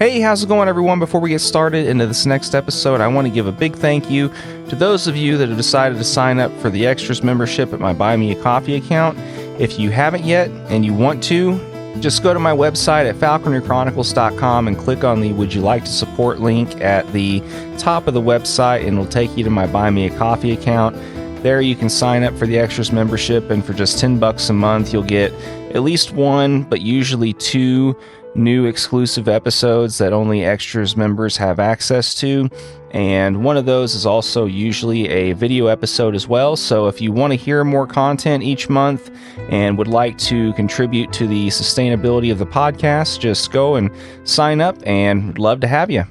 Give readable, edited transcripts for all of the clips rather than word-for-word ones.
Hey, how's it going, everyone? Before we get started into this next episode, I want to give a big thank you to those of you that have decided to sign up for the Extras membership at my Buy Me a Coffee account. If you haven't yet and you want to, just go to my website at falconrychronicles.com and click on the Would You Like to Support link at the top of the website, and it'll take you to my Buy Me a Coffee account. There you can sign up for the Extras membership, and for just $10 a month, you'll get at least one, but usually two new exclusive episodes that only Extras members have access to. And one of those is also usually a video episode as well. So if you want to hear more content each month and would like to contribute to the sustainability of the podcast, just go and sign up, and we'd love to have you.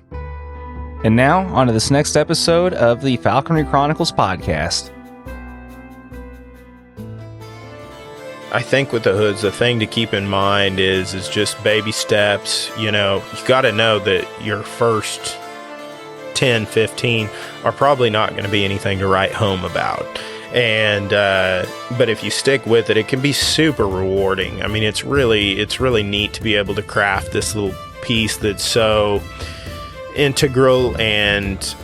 And now, on to this next episode of the Falconry Chronicles podcast. I think with the hoods, the thing to keep in mind is just baby steps. You know, you got to know that your first 10, 15 are probably not going to be anything to write home about. And, but if you stick with it, it can be super rewarding. I mean, it's really neat to be able to craft this little piece that's so integral and,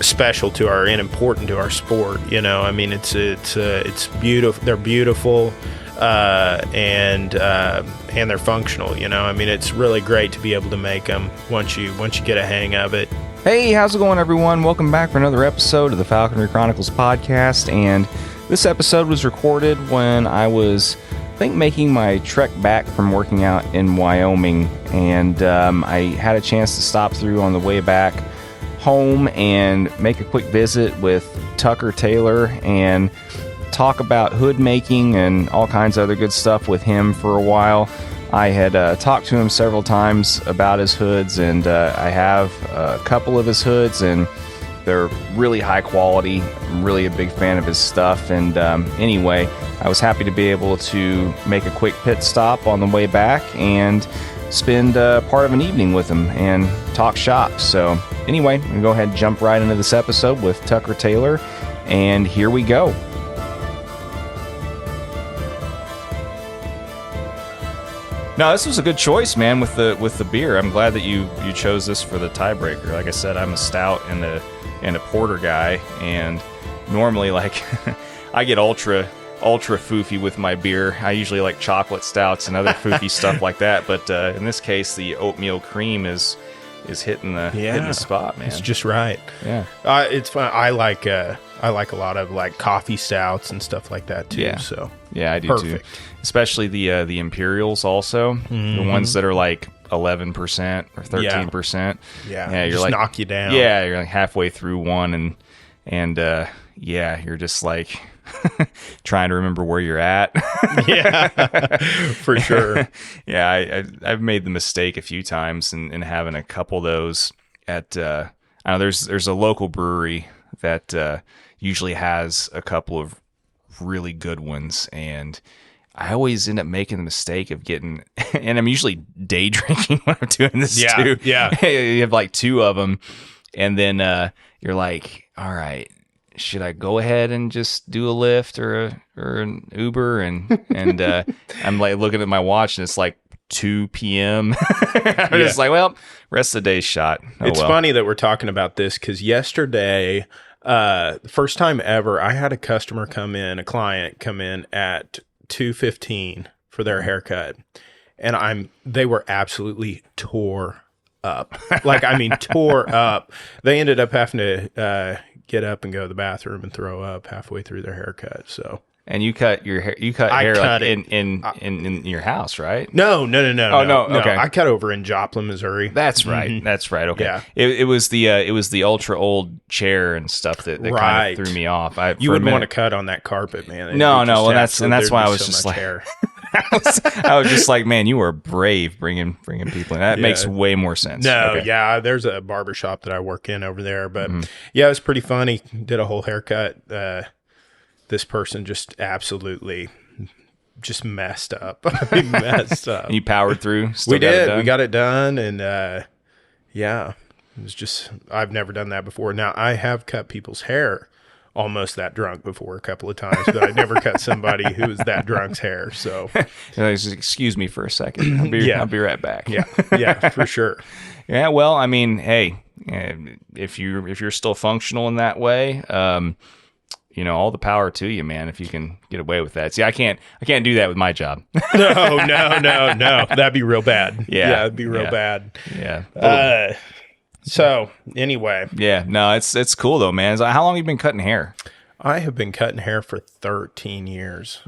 special to our and important to our sport. You know, I mean, it's beautiful. They're beautiful, and they're functional. You know, I mean, it's really great to be able to make them once you get a hang of it. Hey, how's it going, everyone? Welcome back for another episode of the Falconry Chronicles podcast. And this episode was recorded when I was, I think, making my trek back from working out in Wyoming, and I had a chance to stop through on the way back home and make a quick visit with Tucker Taylor and talk about hood making and all kinds of other good stuff with him for a while. I had talked to him several times about his hoods, and I have a couple of his hoods, and they're really high quality. I'm really a big fan of his stuff, and anyway, I was happy to be able to make a quick pit stop on the way back and spend part of an evening with him and talk shop. So anyway, I'm going to go ahead and jump right into this episode with Tucker Taylor, and here we go. No, this was a good choice, man, with the beer. I'm glad that you chose this for the tiebreaker. Like I said, I'm a stout and a porter guy, and normally, like, I get ultra foofy with my beer. I usually like chocolate stouts and other foofy stuff like that, but in this case, the oatmeal cream is hitting the spot, man. It's just right. Yeah, it's fun. I like a lot of like coffee stouts and stuff like that too. Yeah. So yeah, I do perfect. too. Especially the Imperials, also the ones that are like 11% or 13%. Yeah, you're just like, knock you down. Yeah, you're like halfway through one, and you're just like trying to remember where you're at. Yeah, for sure. Yeah, I've made the mistake a few times in having a couple of those at I know there's a local brewery that usually has a couple of really good ones, and I always end up making the mistake of getting, and I'm usually day drinking when I'm doing this too. Yeah. You have like two of them, and then you're like, all right, should I go ahead and just do a Lyft or an Uber? And I'm like looking at my watch, and it's like 2 p.m. I'm just like, well, rest of the day's shot. It's funny that we're talking about this, because yesterday, the first time ever, I had a client come in at 2:15 for their haircut, and they were absolutely tore up. Like, I mean, tore up. They ended up having to get up and go to the bathroom and throw up halfway through their haircut. So, and you cut your hair. You cut hair like in your house, right? No. Oh no. Okay. I cut over in Joplin, Missouri. That's right. Mm-hmm. That's right. Okay. Yeah. It was the ultra old chair and stuff that kind of threw me off. You wouldn't want to cut on that carpet, man. No. Well, that's why I was just like, I was just like, man, you were brave bringing people in. That makes way more sense. No, okay. Yeah, there's a barber shop that I work in over there, but yeah, it was pretty funny. Did a whole haircut. This person just absolutely just messed up. Messed up. And you powered through? We did. We got it done, and yeah, it was just, I've never done that before. Now, I have cut people's hair almost that drunk before a couple of times, but I never cut somebody who was that drunk's hair. So excuse me for a second. I'll be right back. Yeah, for sure. Yeah, well, I mean, hey, if you're still functional in that way, all the power to you, man. If you can get away with that. See, I can't do that with my job. No, that'd be real bad. Yeah, it'd be real bad. Yeah. So anyway, yeah, no, it's cool though, man. How long have you been cutting hair? I have been cutting hair for 13 years.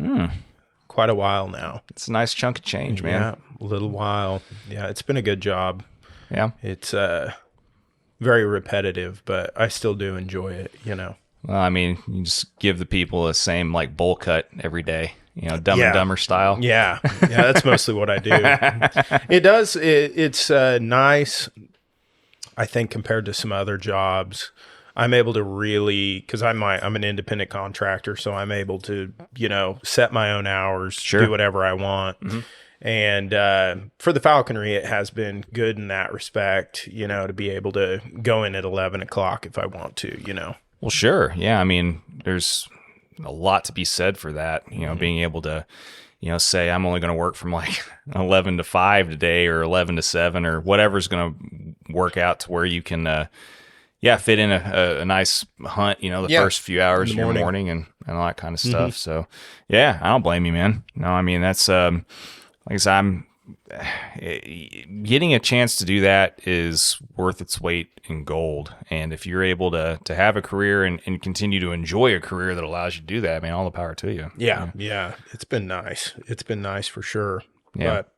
Quite a while now. It's a nice chunk of change, man. Yeah, a little while. Yeah, it's been a good job. Yeah, it's very repetitive, but I still do enjoy it. Well, I mean, you just give the people the same like bowl cut every day. Dumb and Dumber style. Yeah, that's mostly what I do. It does. It's nice. I think compared to some other jobs, I'm able to really, because I'm an independent contractor, so I'm able to, set my own hours, do whatever I want. Mm-hmm. And for the falconry, it has been good in that respect, to be able to go in at 11 o'clock if I want to, Well, sure. Yeah. I mean, there's a lot to be said for that, being able to, say I'm only going to work from like 11 to 5 today or 11 to 7 or whatever's going to work out to where you can, fit in a nice hunt, the first few hours of your morning and all that kind of stuff. Mm-hmm. So, yeah, I don't blame you, man. No, I mean, that's, like I said, getting a chance to do that is worth its weight in gold. And if you're able to have a career and continue to enjoy a career that allows you to do that, I mean, all the power to you. Yeah. It's been nice. It's been nice for sure. Yeah. But,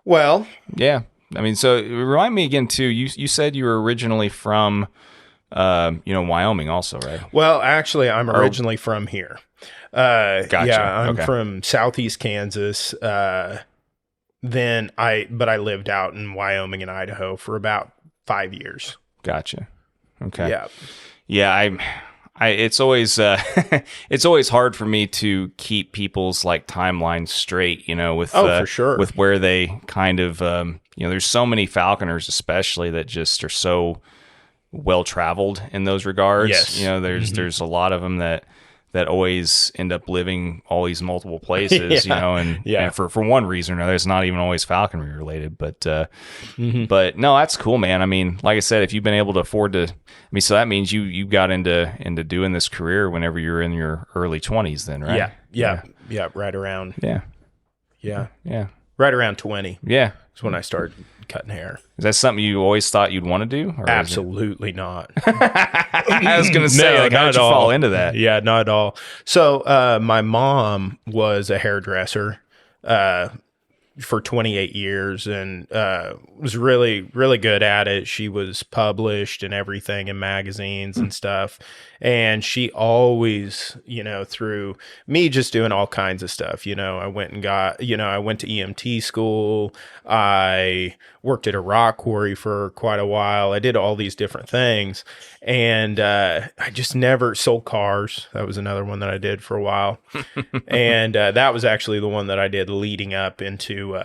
well. Yeah. I mean, so remind me again too, you said you were originally from, Wyoming also, right? Well, actually I'm originally from here. Gotcha. Yeah, I'm from Southeast Kansas. But I lived out in Wyoming and Idaho for about 5 years. Gotcha. Okay. Yeah. Yeah. It's always, it's always hard for me to keep people's like timelines straight, with, for sure. With where they kind of, there's so many falconers, especially that just are so well traveled in those regards. Yes. There's a lot of them that always end up living all these multiple places, and for one reason or another. It's not even always falconry related, but no, that's cool, man. I mean, like I said, if you've been able to afford to, so that means you got into doing this career whenever you're in your early 20s then, right? Yeah. Right around. Yeah. Right around 20. Yeah. That's when I started cutting hair. Is that something you always thought you'd want to do? Or Absolutely not. I was going to say, how did you fall into that? Yeah, not at all. So my mom was a hairdresser for 28 years and was really, really good at it. She was published and everything in magazines and stuff. And she always, through me just doing all kinds of stuff, I went and got, I went to EMT school. I worked at a rock quarry for quite a while. I did all these different things. And I just never sold cars. That was another one that I did for a while. And that was actually the one that I did leading up into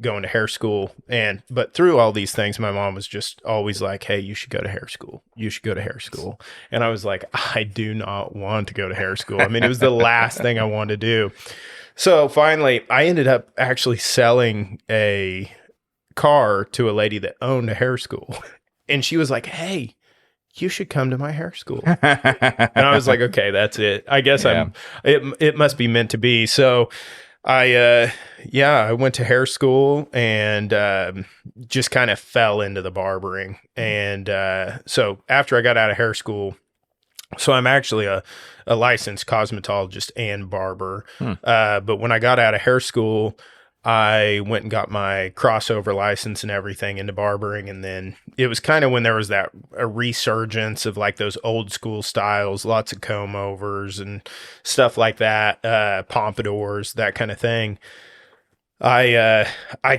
going to hair school. But through all these things, my mom was just always like, hey, you should go to hair school. You should go to hair school. And I was like, I do not want to go to hair school. I mean, it was the last thing I wanted to do. So finally, I ended up actually selling a car to a lady that owned a hair school. And she was like, hey, you should come to my hair school. And I was like, okay, that's it. I guess it must be meant to be. So I went to hair school and just kind of fell into the barbering. And so after I got out of hair school, so I'm actually a licensed cosmetologist and barber. But when I got out of hair school, I went and got my crossover license and everything into barbering. And then it was kind of when there was a resurgence of like those old school styles, lots of comb overs and stuff like that, pompadours, that kind of thing. I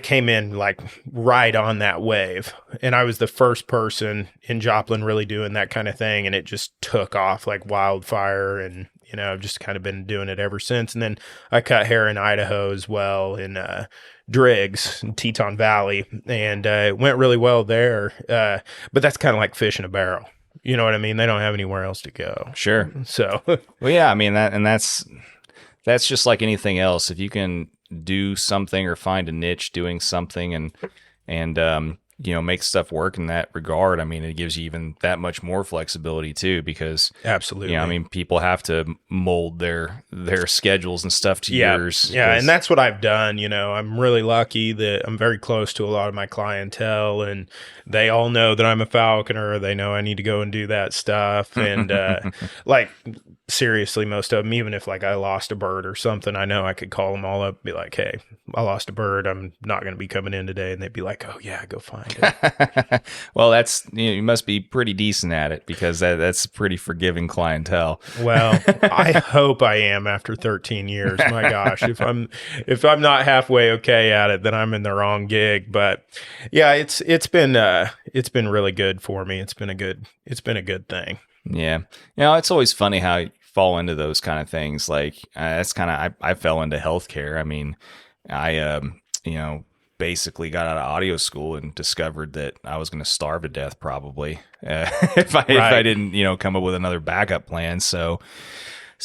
came in like right on that wave, and I was the first person in Joplin really doing that kind of thing. And it just took off like wildfire, and, I've just kind of been doing it ever since. And then I cut hair in Idaho as well, in Driggs, in Teton Valley, and it went really well there. But that's kind of like fish in a barrel. You know what I mean? They don't have anywhere else to go. Sure. So, Well, yeah, I mean that's just like anything else. If you can do something or find a niche doing something and make stuff work in that regard, I mean, it gives you even that much more flexibility too, because absolutely. I mean, people have to mold their schedules and stuff to yours. Yeah, and that's what I've done. I'm really lucky that I'm very close to a lot of my clientele, and they all know that I'm a falconer. They know I need to go and do that stuff. And like, seriously, most of them, even if like I lost a bird or something, I know I could call them all up and be like, hey, I lost a bird. I'm not going to be coming in today. And they'd be like, oh yeah, go find it. Well, that's, you must be pretty decent at it, because that's pretty forgiving clientele. Well, I hope I am after 13 years. My gosh, if I'm not halfway okay at it, then I'm in the wrong gig. But yeah, it's been really good for me. It's been a good thing. Yeah. It's always funny how you fall into those kind of things. Like that's kind of, I fell into healthcare. I mean, I, basically got out of audio school and discovered that I was going to starve to death probably if I didn't, come up with another backup plan. So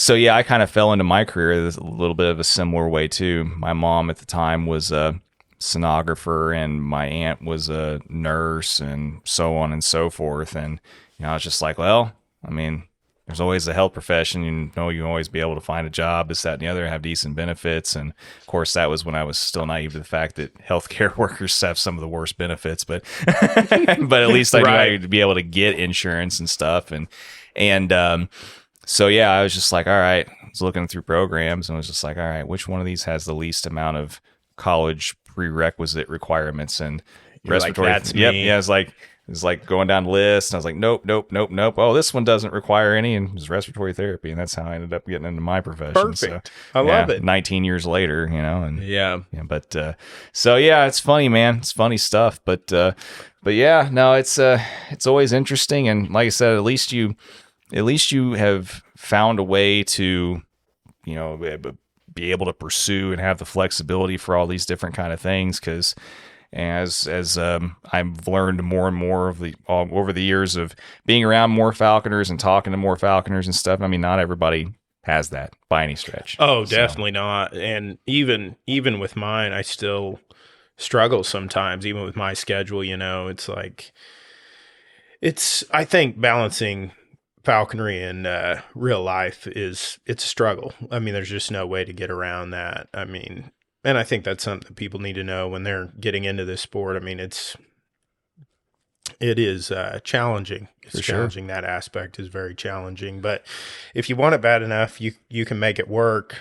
yeah, I kind of fell into my career a little bit of a similar way too. My mom at the time was a sonographer and my aunt was a nurse and so on and so forth. And, I was just like, well, I mean, there's always a health profession. You can always be able to find a job, this, that, and the other, have decent benefits. And of course, that was when I was still naive to the fact that healthcare workers have some of the worst benefits. But but at least I knew I'd be able to get insurance and stuff. So yeah, I was just like, all right. I was looking through programs and was just like, all right, which one of these has the least amount of college prerequisite requirements and respiratory? Like, that's me. Yeah, it's like going down the list, and I was like, nope. Oh, this one doesn't require any, and it was respiratory therapy, and that's how I ended up getting into my profession. Perfect. So, I love it. 19 years later, and yeah. But so yeah, it's funny, man. It's funny stuff. But yeah, no, it's always interesting, and like I said, at least you have found a way to, be able to pursue and have the flexibility for all these different kind of things, because as I've learned more and more over the years of being around more falconers and talking to more falconers and stuff. I mean, not everybody has that by any stretch. Oh, definitely not. And even with mine, I still struggle sometimes, even with my schedule. It's like I think balancing falconry and real life it's a struggle. I mean, there's just no way to get around that. I mean, and I think that's something that people need to know when they're getting into this sport. I mean, it is challenging. It's challenging. That aspect is very challenging. But if you want it bad enough, you can make it work.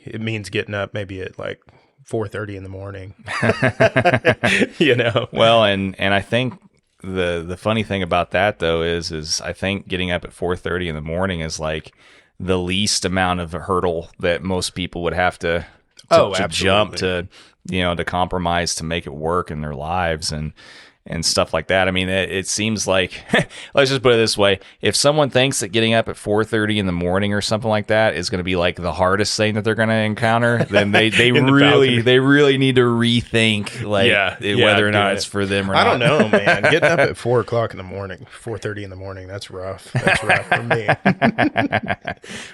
It means getting up maybe at like 4:30 in the morning. Well, and I think the funny thing about that though is I think getting up at 4:30 in the morning is like the least amount of a hurdle that most people would have to jump to compromise to make it work in their lives and stuff like that. I mean, it seems like, let's just put it this way. If someone thinks that getting up at 4:30 in the morning or something like that is going to be like the hardest thing that they're going to encounter, then they really need to rethink whether or not it's for them or not. I don't know, man. Getting up at 4:00 in the morning, 4:30 in the morning, that's rough. That's rough for me.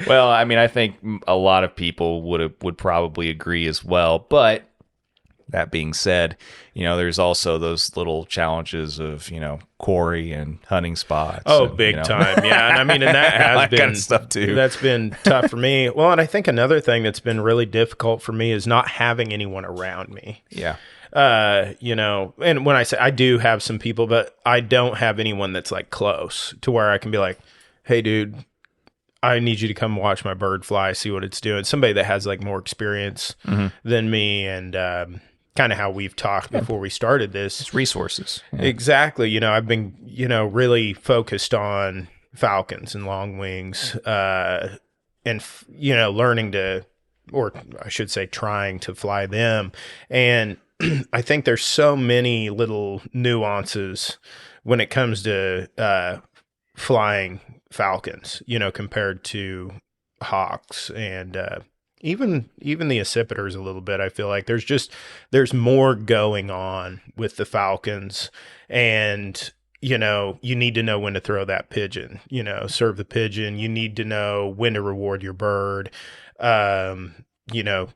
Well, I mean, I think a lot of people would probably agree as well, but that being said, there's also those little challenges of, quarry and hunting spots. Oh, big time. Yeah. And I mean, and that has that been kind of stuff too. That's been tough for me. Well, and I think another thing that's been really difficult for me is not having anyone around me. Yeah. And when I say I do have some people, but I don't have anyone that's like close to where I can be like, hey, dude, I need you to come watch my bird fly, see what it's doing. Somebody that has like more experience than me, and kind of how we've talked before we started this. It's resources. Yeah. Exactly. I've been, really focused on falcons and long wings, and, learning to, or I should say trying to fly them. And I think there's so many little nuances when it comes to flying falcons, compared to hawks and even the accipiters a little bit. I feel like there's more going on with the falcons, and you need to know when to throw that pigeon, serve the pigeon. You need to know when to reward your bird. You know,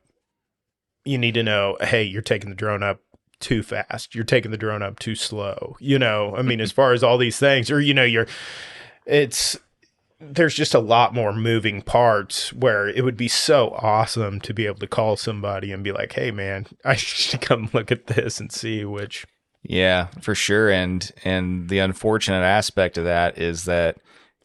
you need to know, hey, you're taking the drone up too fast. You're taking the drone up too slow. I mean, as far as all these things, or, there's just a lot more moving parts where it would be so awesome to be able to call somebody and be like, hey man, I should come look at this and see which. Yeah, for sure. And the unfortunate aspect of that is that,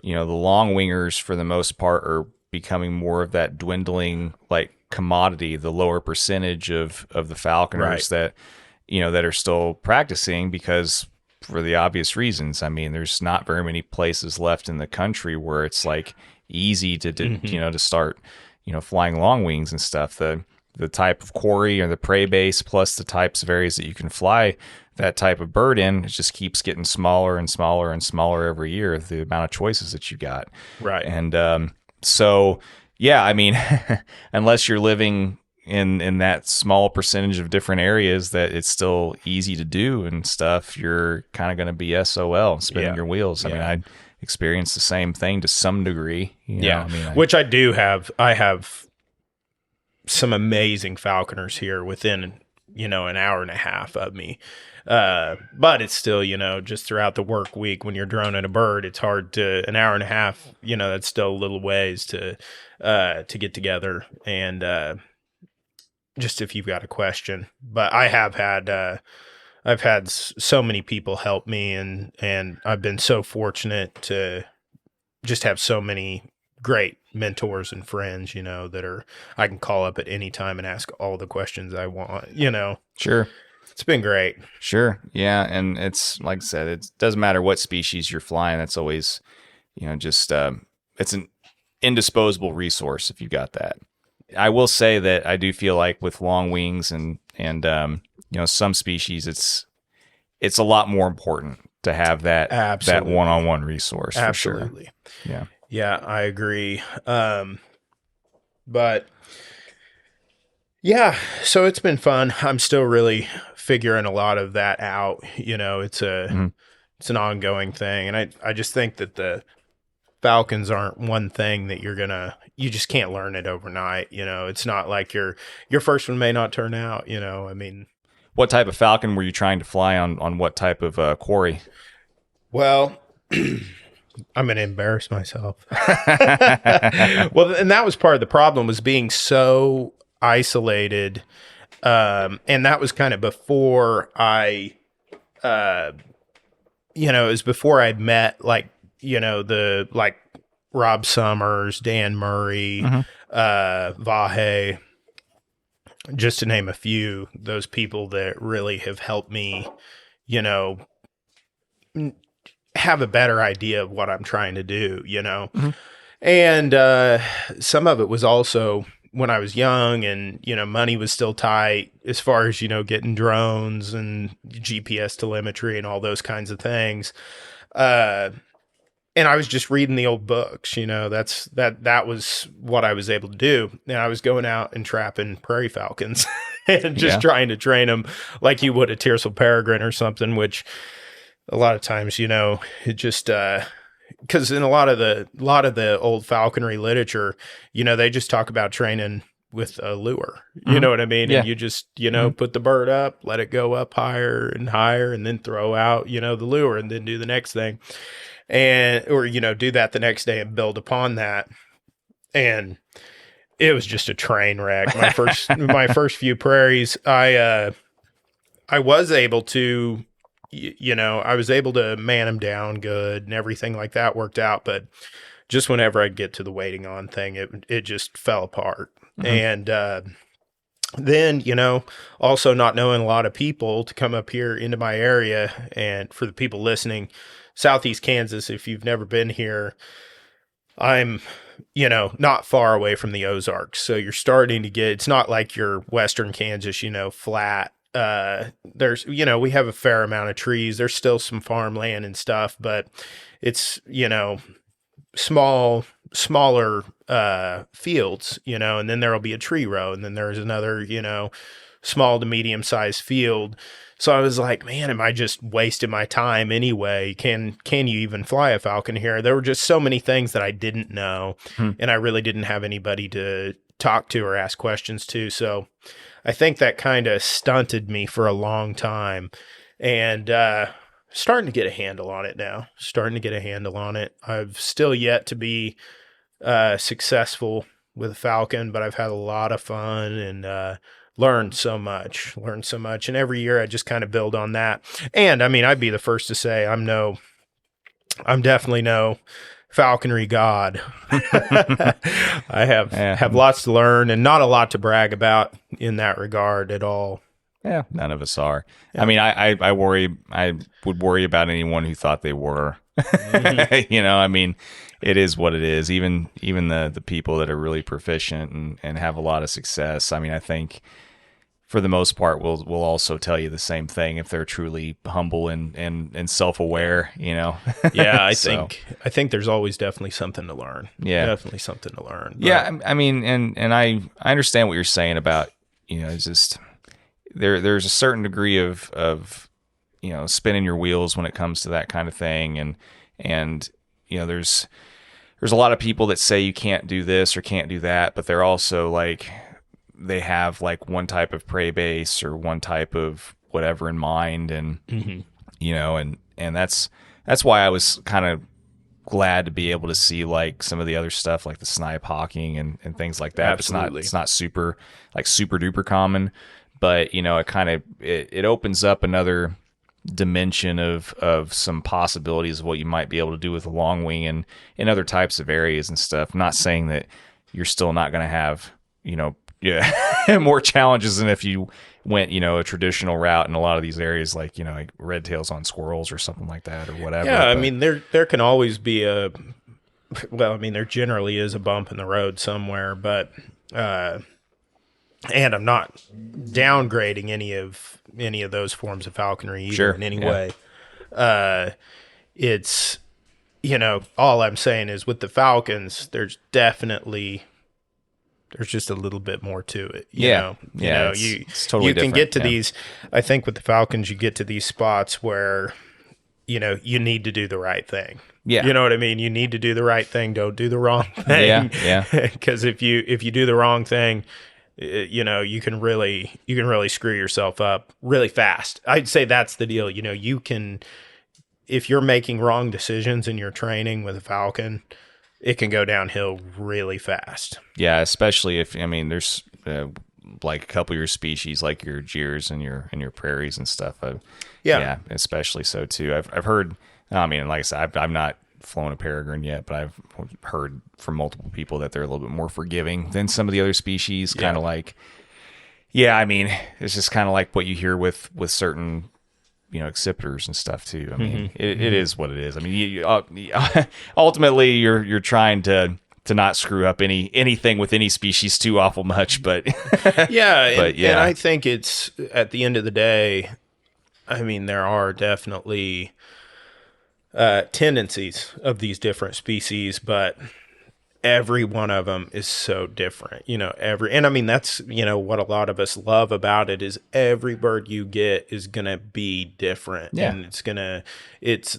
the long wingers for the most part are becoming more of that dwindling like commodity, the lower percentage of the falconers that are still practicing, because for the obvious reasons. I mean, there's not very many places left in the country where it's like easy to to start flying long wings and stuff. The type of quarry or the prey base plus the types of areas that you can fly that type of bird in, it just keeps getting smaller and smaller and smaller every year, the amount of choices that you got. Right. And so yeah, I mean, unless you're living in that small percentage of different areas that it's still easy to do and stuff, you're kind of going to be SOL, spinning your wheels. I mean, I experienced the same thing to some degree. Which I do have. I have some amazing falconers here within, an hour and a half of me. But it's still, just throughout the work week when you're droning a bird, it's hard to, an hour and a half, that's still a little ways to get together. And, just if you've got a question, but I have had, I've had so many people help me, and I've been so fortunate to just have so many great mentors and friends, that I can call up at any time and ask all the questions I want, Sure. It's been great. Sure. Yeah. And it's like I said, it doesn't matter what species you're flying. That's always, just, it's an indisposable resource if you got that. I will say that I do feel like with long wings and some species, it's a lot more important to have that one-on-one resource. Absolutely. For sure. Yeah, I agree. But yeah, so it's been fun. I'm still really figuring a lot of that out. It's it's an ongoing thing, and I just think that the falcons aren't one thing that you just can't learn it overnight. It's not like your first one may not turn out, I mean, what type of falcon were you trying to fly on what type of quarry? Well, I'm going to embarrass myself. Well, and that was part of the problem, was being so isolated. And that was kind of before it was before I'd met the Rob Summers, Dan Murray, Vahe, just to name a few, those people that really have helped me, have a better idea of what I'm trying to do, And some of it was also when I was young and, money was still tight as far as, getting drones and GPS telemetry and all those kinds of things. And I was just reading the old books, that was what I was able to do. And I was going out and trapping prairie falcons and just trying to train them like you would a tiercel peregrine or something, which a lot of times, it just, because in a lot of the old falconry literature, they just talk about training with a lure, you know what I mean? Yeah. And you just, put the bird up, let it go up higher, and then throw out, the lure, and then do the next thing. Or do that the next day and build upon that. And it was just a train wreck. My first few prairies, I was able to, I was able to man them down good and everything like that worked out. But just whenever I'd get to the waiting on thing, it just fell apart. And then, also not knowing a lot of people to come up here into my area. And for the people listening, Southeast Kansas, if you've never been here, I'm, not far away from the Ozarks. So you're starting to it's not like your Western Kansas, flat. There's, we have a fair amount of trees. There's still some farmland and stuff, but it's, smaller, fields, and then there'll be a tree row, and then there's another, small to medium sized field. So I was like, man, am I just wasting my time anyway? Can you even fly a falcon here? There were just so many things that I didn't know, and I really didn't have anybody to talk to or ask questions to. So I think that kind of stunted me for a long time, and starting to get a handle on it now. I've still yet to be successful with a falcon, but I've had a lot of fun and learned so much. And every year I just kind of build on that. And I mean, I'd be the first to say I'm definitely no falconry god. I have lots to learn and not a lot to brag about in that regard at all. Yeah, none of us are. Yeah. I mean, I would worry about anyone who thought they were. Mm-hmm. I mean, it is what it is. Even the people that are really proficient and have a lot of success. I mean, I think for the most part will also tell you the same thing if they're truly humble and self-aware, Yeah, I think there's always definitely something to learn. Yeah. Definitely something to learn. But. Yeah, I mean, and I understand what you're saying about, it's just there's a certain degree of spinning your wheels when it comes to that kind of thing, and there's a lot of people that say you can't do this or can't do that, but they're also like they have like one type of prey base or one type of whatever in mind, and and that's why I was kind of glad to be able to see like some of the other stuff like the snipe hawking and things like that. Absolutely. It's not super duper common, but it opens up another dimension of some possibilities of what you might be able to do with a long wing and in other types of areas and stuff. I'm not saying that you're still not going to have more challenges than if you went a traditional route in a lot of these areas, like red tails on squirrels or something like that or whatever. Yeah, I mean there can always be there generally is a bump in the road somewhere, but and I'm not downgrading any of those forms of falconry either in any way. It's all I'm saying is with the falcons, there's just a little bit more to it. It's totally you can get to these. I think with the falcons, you get to these spots where you need to do the right thing. Yeah, you know what I mean. You need to do the right thing. Don't do the wrong thing. Yeah. Because if you do the wrong thing, you can really screw yourself up really fast. I'd say that's the deal. You can, if you're making wrong decisions in your training with a falcon, it can go downhill really fast. Yeah, especially if there's like a couple of your species, like your jeers and your prairies and stuff. Yeah, especially so too. I've heard. Like I said, I've not flown a peregrine yet, but I've heard from multiple people that they're a little bit more forgiving than some of the other species. Kind of like, it's just kind of like what you hear with certain accipiters and stuff too. I mean, it is what it is. I mean, ultimately you're trying to not screw up anything with any species too awful much, but and I think it's at the end of the day, I mean, there are definitely tendencies of these different species, but every one of them is so different, and I mean, that's, what a lot of us love about it is every bird you get is going to be different. Yeah. And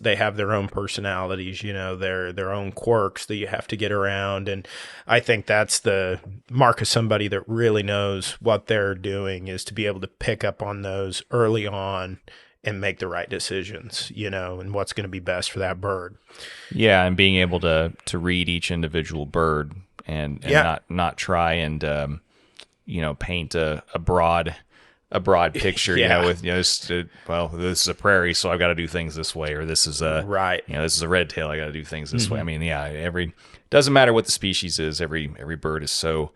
they have their own personalities, their own quirks that you have to get around. And I think that's the mark of somebody that really knows what they're doing, is to be able to pick up on those early on and make the right decisions, and what's going to be best for that bird. Yeah, and being able to read each individual bird and not try and paint a broad picture. With this is a prairie, so I've got to do things this way, or this is a this is a red tail, I got to do things this way. I mean, doesn't matter what the species is, every bird is so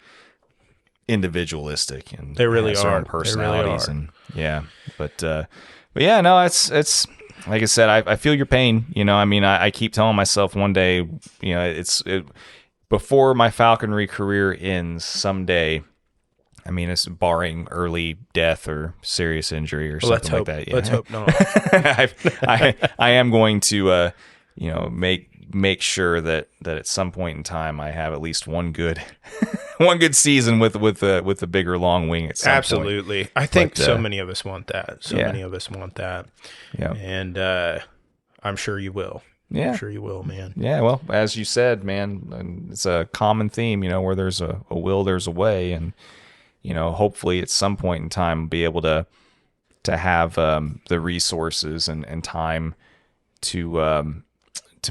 individualistic, and they really has are their own personalities. They really are. But yeah, no, it's like I said, I feel your pain. I keep telling myself one day, before my falconry career ends someday. I mean, it's barring early death or serious injury or something like that. Let's hope not. I am going to, make sure that at some point in time I have at least one good one good season with the bigger long wing at some point. Absolutely. I think But, so many of us want that. So yeah. many of us want that. Yeah. And I'm sure you will. Yeah. I'm sure you will, man. Yeah, well, as you said, man, it's a common theme, where there's a will, there's a way. And, hopefully at some point in time, we'll be able to have the resources and time to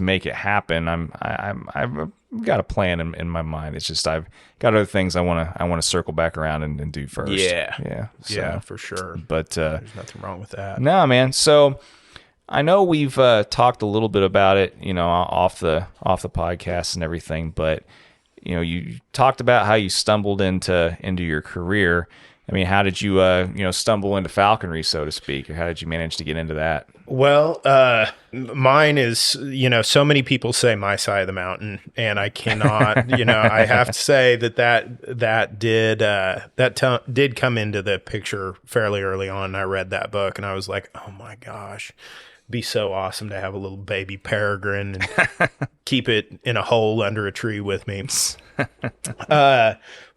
make it happen. I've got a plan in my mind. It's just I've got other things I want to circle back around and do first. Yeah. So, Yeah, for sure. But there's nothing wrong with that. No, man. So I know we've talked a little bit about it, off the podcast and everything, but you talked about how you stumbled into your career. I mean, how did you stumble into falconry, so to speak, or how did you manage to get into that? Well, mine is, so many people say my side of the mountain, and I cannot, I have to say that did come into the picture fairly early on. I read that book and I was like, oh my gosh, be so awesome to have a little baby peregrine and keep it in a hole under a tree with me.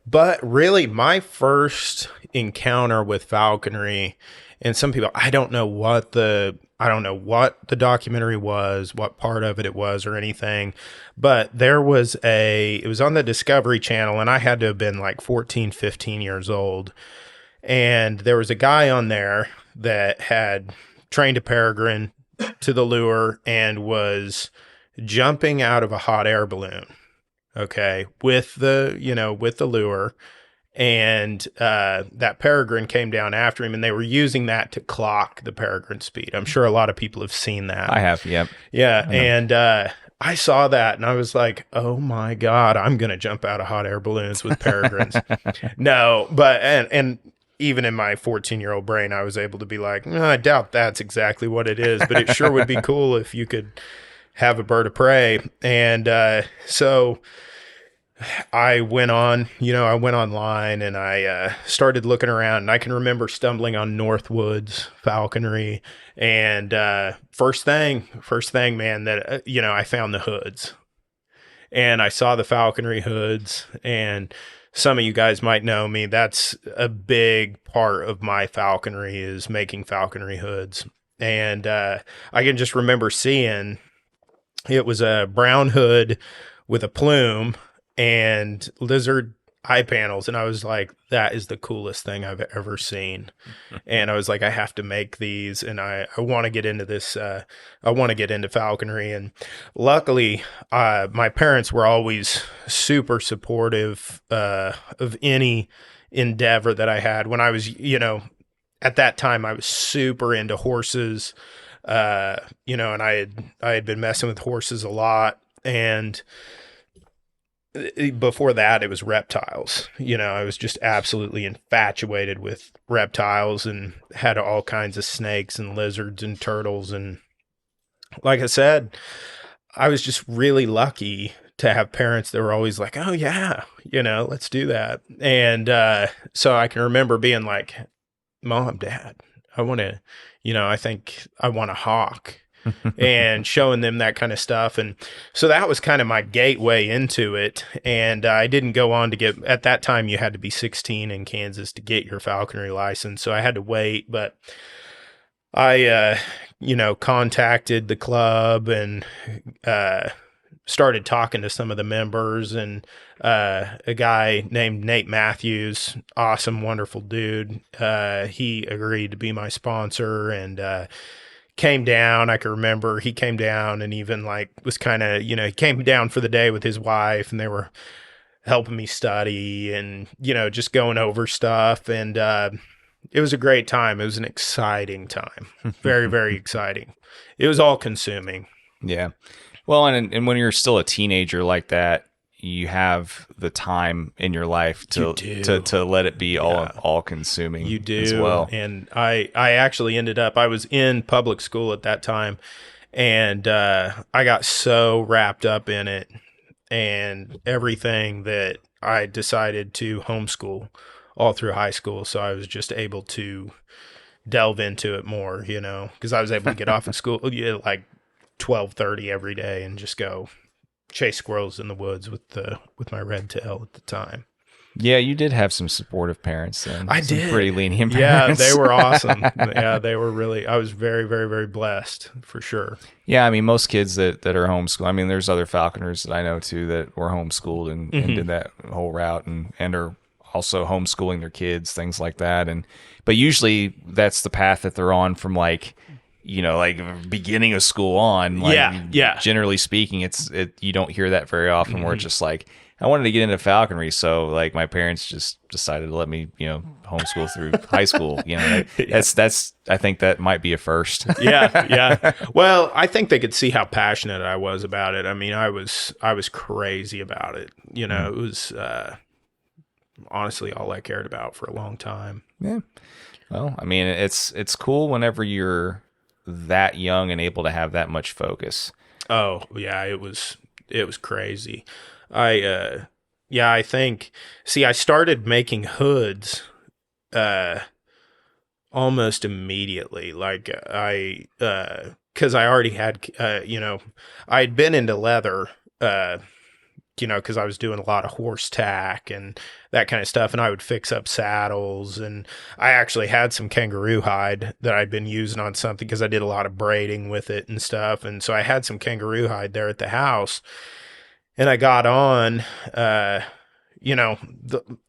But really my first encounter with falconry, and some people, I don't know what the documentary was, what part of it was or anything, but it was on the Discovery Channel, and I had to have been like 14, 15 years old. And there was a guy on there that had trained a peregrine to the lure and was jumping out of a hot air balloon. Okay. With the lure. And that peregrine came down after him, and they were using that to clock the peregrine speed. I'm sure a lot of people have seen that. I have, yep. Yeah, and I saw that, and I was like, oh my God, I'm going to jump out of hot air balloons with peregrines. No, but, and even in my 14-year-old brain, I was able to be like, I doubt that's exactly what it is, but it sure would be cool if you could have a bird of prey. And so I went online and I started looking around, and I can remember stumbling on Northwoods Falconry, and first thing, man, that I found the hoods, and I saw the falconry hoods, and some of you guys might know me. That's a big part of my falconry, is making falconry hoods. And I can just remember seeing it was a brown hood with a plume and lizard eye panels, and I was like, that is the coolest thing I've ever seen. And I was like, I have to make these, and I want to get into this. I want to get into falconry. And luckily, my parents were always super supportive of any endeavor that I had. When I was, at that time, I was super into horses, and I had been messing with horses a lot. And before that, it was reptiles. I was just absolutely infatuated with reptiles, and had all kinds of snakes and lizards and turtles. And like I said, I was just really lucky to have parents that were always like, oh yeah, let's do that. And so I can remember being like, Mom, Dad, I want to, I think I want a hawk. And showing them that kind of stuff. And so that was kind of my gateway into it. And I didn't go on to get, at that time, you had to be 16 in Kansas to get your falconry license. So I had to wait, but I, contacted the club and started talking to some of the members, and a guy named Nate Matthews, awesome, wonderful dude. He agreed to be my sponsor, and came down. I can remember he came down and even was kind of, he came down for the day with his wife, and they were helping me study and, just going over stuff. And it was a great time. It was an exciting time. Very, very exciting. It was all consuming. Yeah. Well, and when you're still a teenager like that, you have the time in your life to let it be all consuming. You do as well. And I actually ended up, I was in public school at that time, and I got so wrapped up in it and everything that I decided to homeschool all through high school. So I was just able to delve into it more, because I was able to get off of school like 12:30 every day and just go chase squirrels in the woods with my red tail at the time. Yeah, you did have some supportive parents then. I Some did. pretty lenient Yeah, parents. they were awesome. Yeah, they were really, I was very, very, very blessed for sure. Yeah, I mean, most kids that are homeschooled. I mean, there's other Falconers that I know too that were homeschooled and did that whole route and are also homeschooling their kids, things like that. But usually that's the path that they're on from like beginning of school on. Like, Yeah. Generally speaking, you don't hear that very often where it's just like, I wanted to get into falconry, so like my parents just decided to let me, homeschool through high school. That's I think that might be a first. Yeah. Well, I think they could see how passionate I was about it. I mean, I was crazy about it. It was honestly all I cared about for a long time. Yeah. Well, I mean, it's cool whenever you're that young and able to have that much focus. Oh, yeah, it was crazy. I think, I started making hoods almost immediately. Like because I already had, I had been into leather, because I was doing a lot of horse tack and that kind of stuff. And I would fix up saddles. And I actually had some kangaroo hide that I'd been using on something because I did a lot of braiding with it and stuff. And so I had some kangaroo hide there at the house. And I got on, I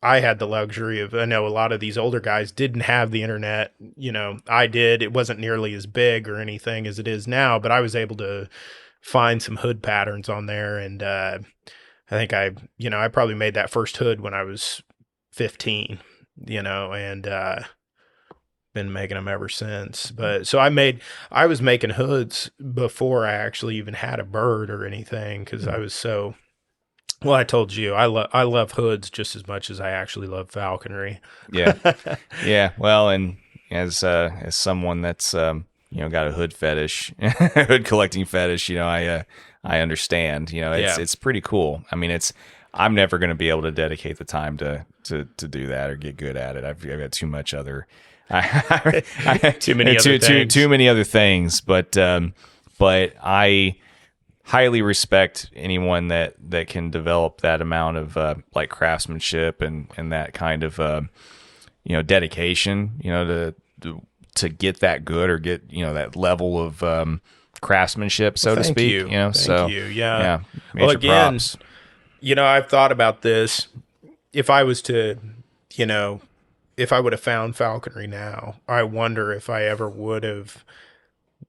had the luxury of, I know a lot of these older guys didn't have the internet. I did. It wasn't nearly as big or anything as it is now, but I was able to find some hood patterns on there. And I think I probably made that first hood when I was 15, and been making them ever since. But so I was making hoods before I actually even had a bird or anything, because I was so, well, I told you I love hoods just as much as I actually love falconry. Yeah. Well, and as someone that's got a hood fetish, hood collecting fetish, I understand. It's pretty cool. I mean, I'm never going to be able to dedicate the time to do that or get good at it. I've got too much other. Too many other things, but I highly respect anyone that can develop that amount of like craftsmanship and that kind of dedication, to get that good or get that level of craftsmanship, so to speak. Thank you. Yeah. Well, again, props. I've thought about this. If I was to, if I would have found falconry now, I wonder if I ever would have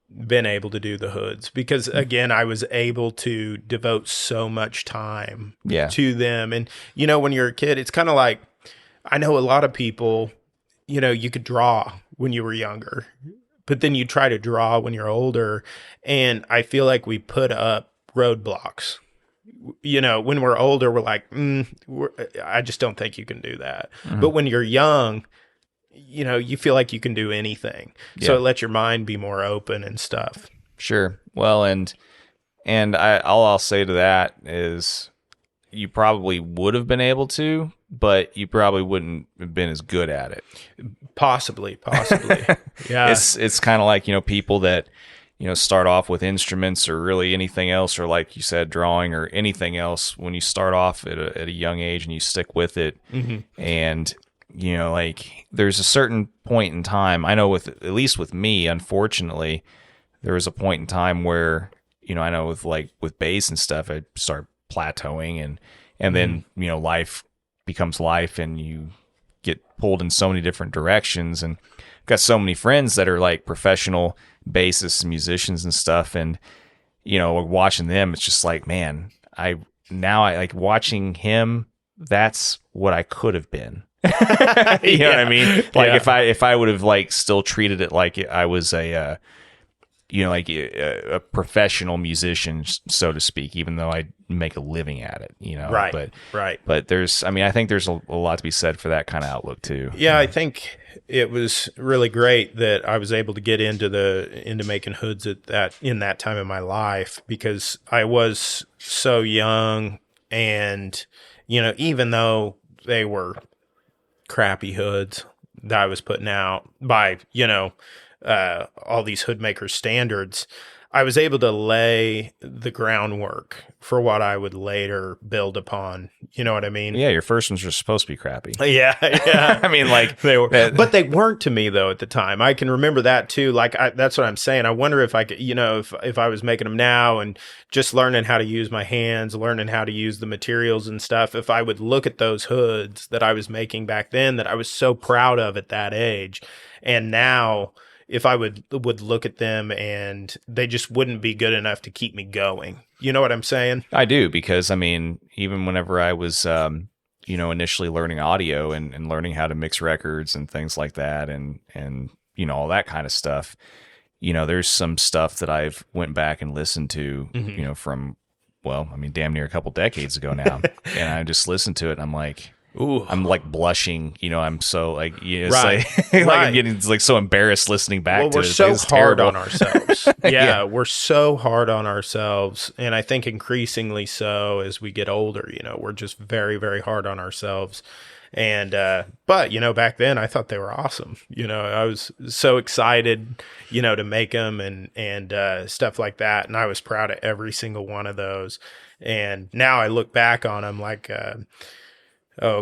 been able to do the hoods, because again, I was able to devote so much time to them. And, when you're a kid, it's kind of like, I know a lot of people, you could draw when you were younger, but then you try to draw when you're older. And I feel like we put up roadblocks. When we're older, we're like, I just don't think you can do that. Mm-hmm. But when you're young, you feel like you can do anything. Yeah. So it lets your mind be more open and stuff. Sure. Well, and all I'll say to that is you probably would have been able to, but you probably wouldn't have been as good at it. Possibly. Yeah. It's kind of like, people that, start off with instruments or really anything else, or like you said, drawing or anything else. When you start off at a young age and you stick with it, and like there's a certain point in time. I know at least with me, unfortunately, there was a point in time where I know with bass and stuff, I start plateauing, and then life becomes life, and you get pulled in so many different directions. And I've got so many friends that are like professional bassists and musicians and stuff, and watching them, it's just like, man, I like watching him. That's what I could have been. You know what I mean? Like if I would have like still treated it like I was a professional musician, so to speak, even though I make a living at it, Right. But I think there's a lot to be said for that kind of outlook too. Yeah, I think it was really great that I was able to get into making hoods in that time of my life, because I was so young, and even though they were crappy hoods that I was putting out by all these hood makers standards, I was able to lay the groundwork for what I would later build upon. You know what I mean? Yeah, your first ones were supposed to be crappy. Yeah, yeah. I mean, like they were, but they weren't to me though at the time. I can remember that too. Like that's what I'm saying. I wonder if I could, if I was making them now and just learning how to use my hands, learning how to use the materials and stuff, if I would look at those hoods that I was making back then that I was so proud of at that age, and now if I would look at them and they just wouldn't be good enough to keep me going. You know what I'm saying? I do, because I mean, even whenever I was, initially learning audio and learning how to mix records and things like that, and all that kind of stuff, there's some stuff that I've went back and listened to, from, well, I mean, damn near a couple decades ago now, and I just listened to it and I'm like, ooh, I'm like blushing, I'm so like, it's right. like, right. I'm getting like so embarrassed listening back to it. We're so hard on ourselves. Yeah, we're so hard on ourselves. And I think increasingly so as we get older, we're just very, very hard on ourselves. And, but, back then I thought they were awesome. I was so excited, to make them and stuff like that. And I was proud of every single one of those. And now I look back on them like,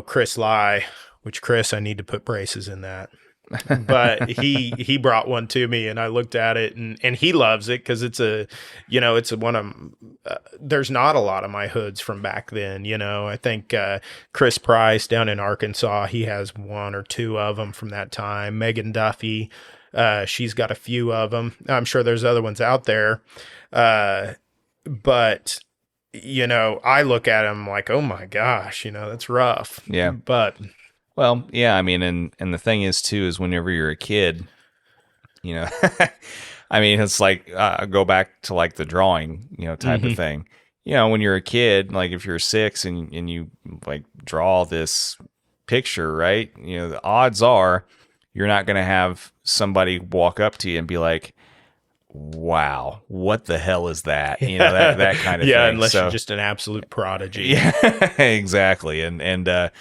Chris Lai, which Chris, I need to put braces in that. But he brought one to me and I looked at it and he loves it because it's it's one of, there's not a lot of my hoods from back then. I think Chris Price down in Arkansas, he has one or two of them from that time. Megan Duffy, she's got a few of them. I'm sure there's other ones out there. But I look at him like, oh my gosh, that's rough. Yeah. But, well, yeah, I mean, and the thing is too, is whenever you're a kid, I mean, it's like, go back to like the drawing, type of thing. When you're a kid, like if you're 6 and you like draw this picture, right? The odds are you're not going to have somebody walk up to you and be like, wow, what the hell is that? That kind of thing. Yeah, unless you're just an absolute prodigy. Yeah, exactly. And I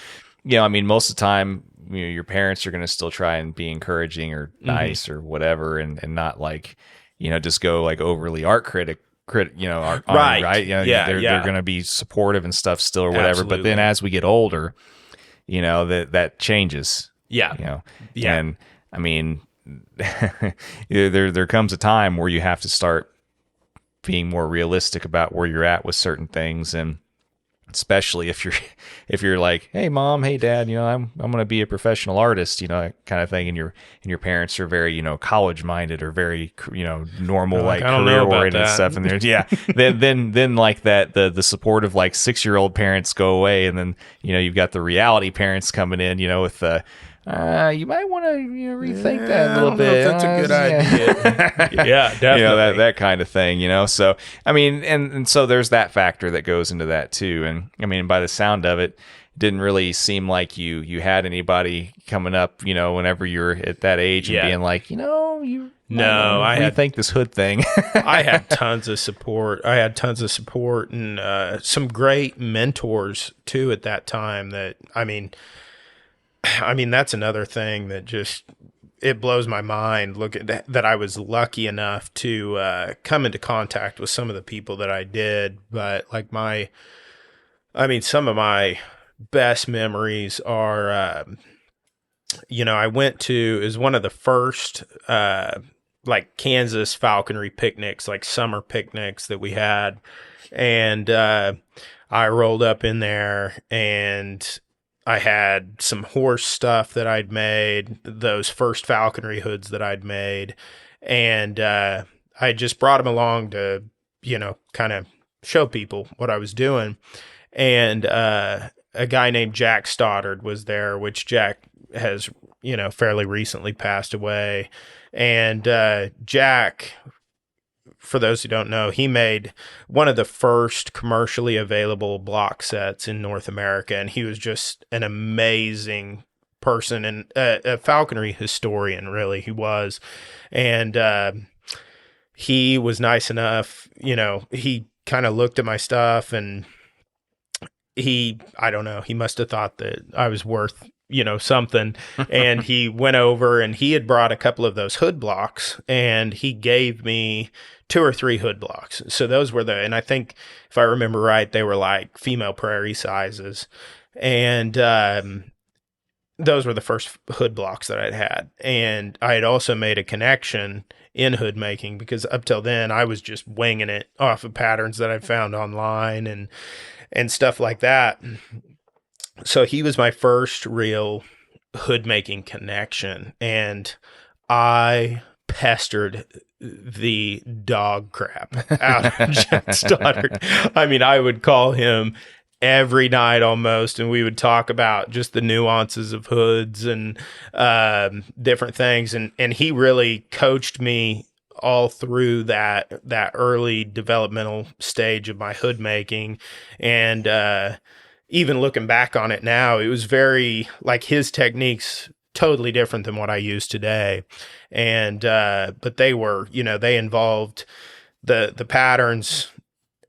mean, most of the time, your parents are going to still try and be encouraging or nice or whatever, and not like, just go like overly art critic, right? They're going to be supportive and stuff still or whatever. Absolutely. But then as we get older, that changes. Yeah. And I mean, there comes a time where you have to start being more realistic about where you're at with certain things, and especially if you're like, hey mom, hey dad, I'm going to be a professional artist, kind of thing, and your parents are very college minded or very normal like career oriented stuff, and there's then like that the supportive like 6-year-old parents go away, and then you've got the reality parents coming in with the you might want to rethink that a little bit. That's a good idea. Yeah, definitely. That kind of thing, So, I mean, and so there's that factor that goes into that too. And I mean, by the sound of it, didn't really seem like you had anybody coming up, whenever you're at that age and being like, I had think this hood thing. I had tons of support. And some great mentors too at that time. That I mean, that's another thing that just, it blows my mind. Look at that I was lucky enough to come into contact with some of the people that I did. But like some of my best memories are, I went to, is one of the first like Kansas falconry picnics, like summer picnics that we had. And I rolled up in there and I had some horse stuff that I'd made, those first falconry hoods that I'd made, and I just brought them along to, kind of show people what I was doing. And a guy named Jack Stoddard was there, which Jack has, fairly recently passed away. And Jack, for those who don't know, he made one of the first commercially available block sets in North America, and he was just an amazing person and a falconry historian, really, he was. And he was nice enough, he kind of looked at my stuff, and I don't know, he must have thought that I was worth something. And he went over and he had brought a couple of those hood blocks and he gave me 2 or 3 hood blocks. So those were and I think if I remember right, they were like female prairie sizes. And those were the first hood blocks that I'd had. And I had also made a connection in hood making because up till then I was just winging it off of patterns that I found online and stuff like that. So he was my first real hood making connection, and I pestered the dog crap out of Jack Stoddard. I mean, I would call him every night almost, and we would talk about just the nuances of hoods and different things. And he really coached me all through that early developmental stage of my hood making. And even looking back on it now, it was very like his techniques totally different than what I use today. And but they were, they involved the patterns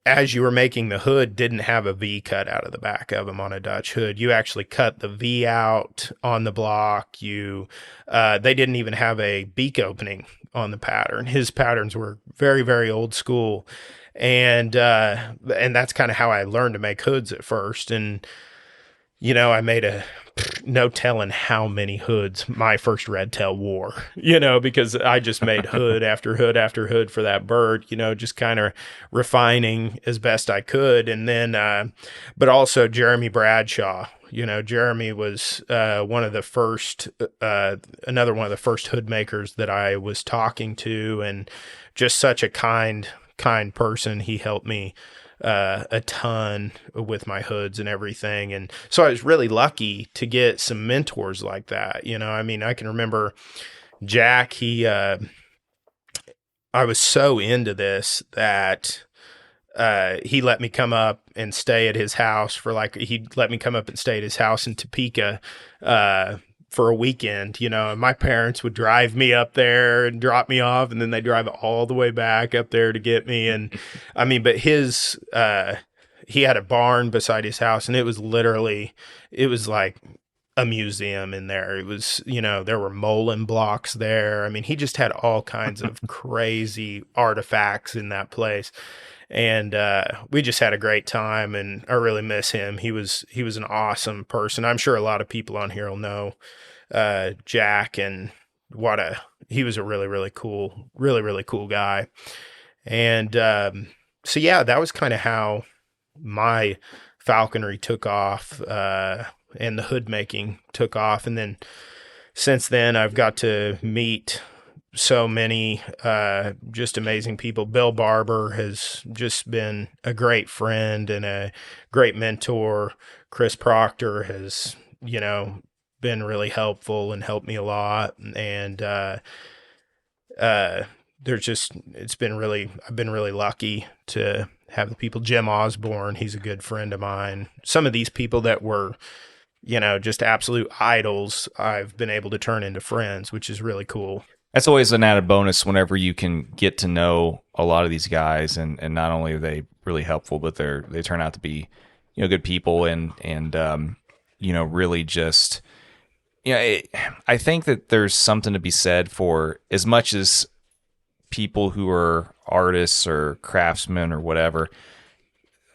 as you were making the hood didn't have a V cut out of the back of them on a Dutch hood. You actually cut the V out on the block. They didn't even have a beak opening on the pattern. His patterns were very, very old school. And that's kind of how I learned to make hoods at first. And, I made no telling how many hoods my first red tail wore, because I just made hood after hood after hood for that bird, just kind of refining as best I could. And then, but also Jeremy Bradshaw, Jeremy was one of the first, another one of the first hood makers that I was talking to, and just such a kind person. He helped me a ton with my hoods and everything. And so I was really lucky to get some mentors like that. I mean, I can remember Jack, I was so into this that he let me come up and stay at his house he'd let me come up and stay at his house in Topeka for a weekend, and my parents would drive me up there and drop me off, and then they drive all the way back up there to get me. And I mean, but he had a barn beside his house, and it was like a museum in there. It was, there were Mullen blocks there. I mean, he just had all kinds of crazy artifacts in that place. And we just had a great time, and I really miss him. He was an awesome person. I'm sure a lot of people on here will know Jack, and he was a really, really cool, really, really cool guy. And so yeah, that was kind of how my falconry took off, and the hood making took off. And then since then, I've got to meet so many just amazing people. Bill Barber has just been a great friend and a great mentor. Chris Proctor has, been really helpful and helped me a lot. And I've been really lucky to have the people. Jim Osborne, he's a good friend of mine. Some of these people that were, just absolute idols, I've been able to turn into friends, which is really cool. That's always an added bonus whenever you can get to know a lot of these guys, and not only are they really helpful, but they turn out to be, good people, and really just, I think that there's something to be said for, as much as people who are artists or craftsmen or whatever,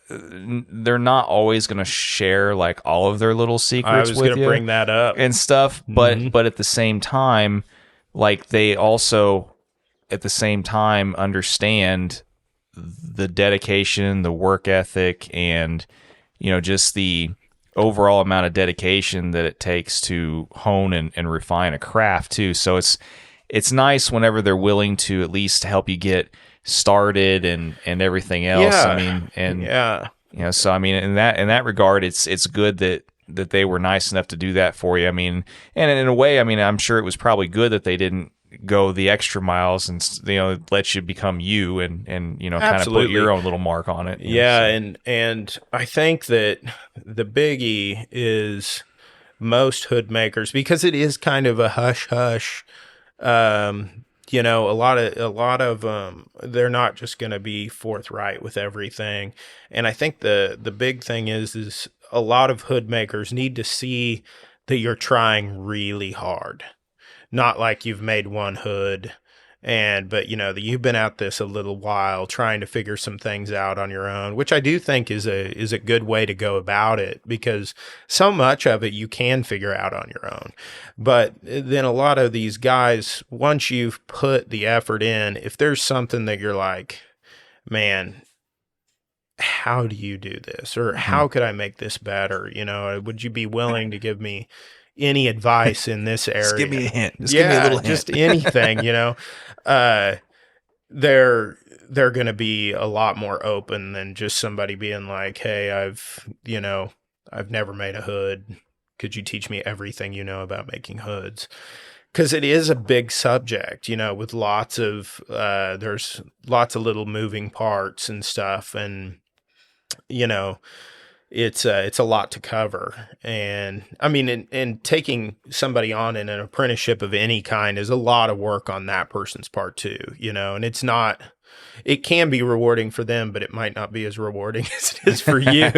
they're not always going to share like all of their little secrets with you. I was going to bring that up and stuff, but at the same time, like they also at the same time understand the dedication, the work ethic, and just the overall amount of dedication that it takes to hone and refine a craft too. So it's nice whenever they're willing to at least help you get started and everything else. Yeah. I mean, and so I mean, in that regard, it's good that they were nice enough to do that for you. I mean, and in a way, I mean, I'm sure it was probably good that they didn't go the extra miles and let you become you and kind of put your own little mark on it. Yeah, and I think that the biggie is most hood makers, because it is kind of a hush hush. A lot of they're not just going to be forthright with everything. And I think the big thing is a lot of hood makers need to see that you're trying really hard. Not like you've made one hood but that you've been at this a little while trying to figure some things out on your own, which I do think is a good way to go about it, because so much of it you can figure out on your own. But then a lot of these guys, once you've put the effort in, if there's something that you're like, man, how do you do this? Or how could I make this better? Would you be willing to give me any advice in this area? Just give me a hint. Just give me a little hint. Just anything, they're going to be a lot more open than just somebody being like, hey, I've never made a hood. Could you teach me everything you know about making hoods? Because it is a big subject, with lots of, there's lots of little moving parts and stuff. And, it's a lot to cover. And I mean, and taking somebody on in an apprenticeship of any kind is a lot of work on that person's part too, and it can be rewarding for them, but it might not be as rewarding as it is for you,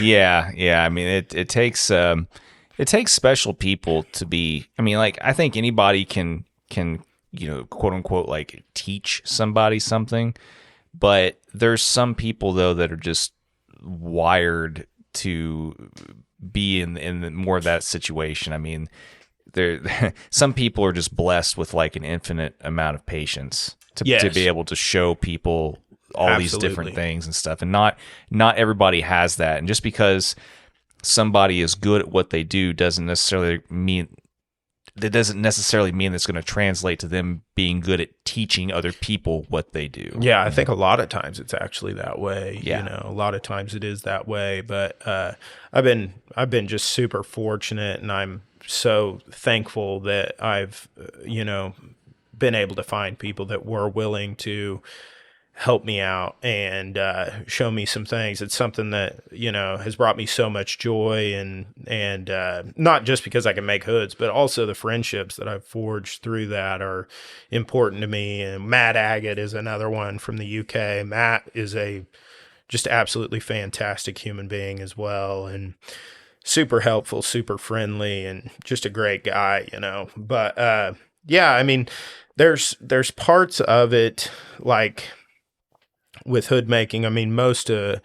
Yeah. I mean, it takes special people to be, I mean, like, I think anybody can, quote unquote, like teach somebody something, but there's some people though that are just wired to be in more of that situation. I mean, some people are just blessed with like an infinite amount of patience to be able to show people all these different things and stuff. And not everybody has that. And just because somebody is good at what they do doesn't necessarily mean it's going to translate to them being good at teaching other people what they do. Yeah, I think a lot of times it's actually that way. Yeah. A lot of times it is that way. But I've been just super fortunate, and I'm so thankful that I've been able to find people that were willing to help me out and show me some things. It's something that has brought me so much joy, and not just because I can make hoods, but also the friendships that I've forged through that are important to me. And Matt Agate is another one from the UK. Matt is a just absolutely fantastic human being as well, and super helpful, super friendly, and just a great guy, But I mean, there's parts of it like with hood making. I mean, most of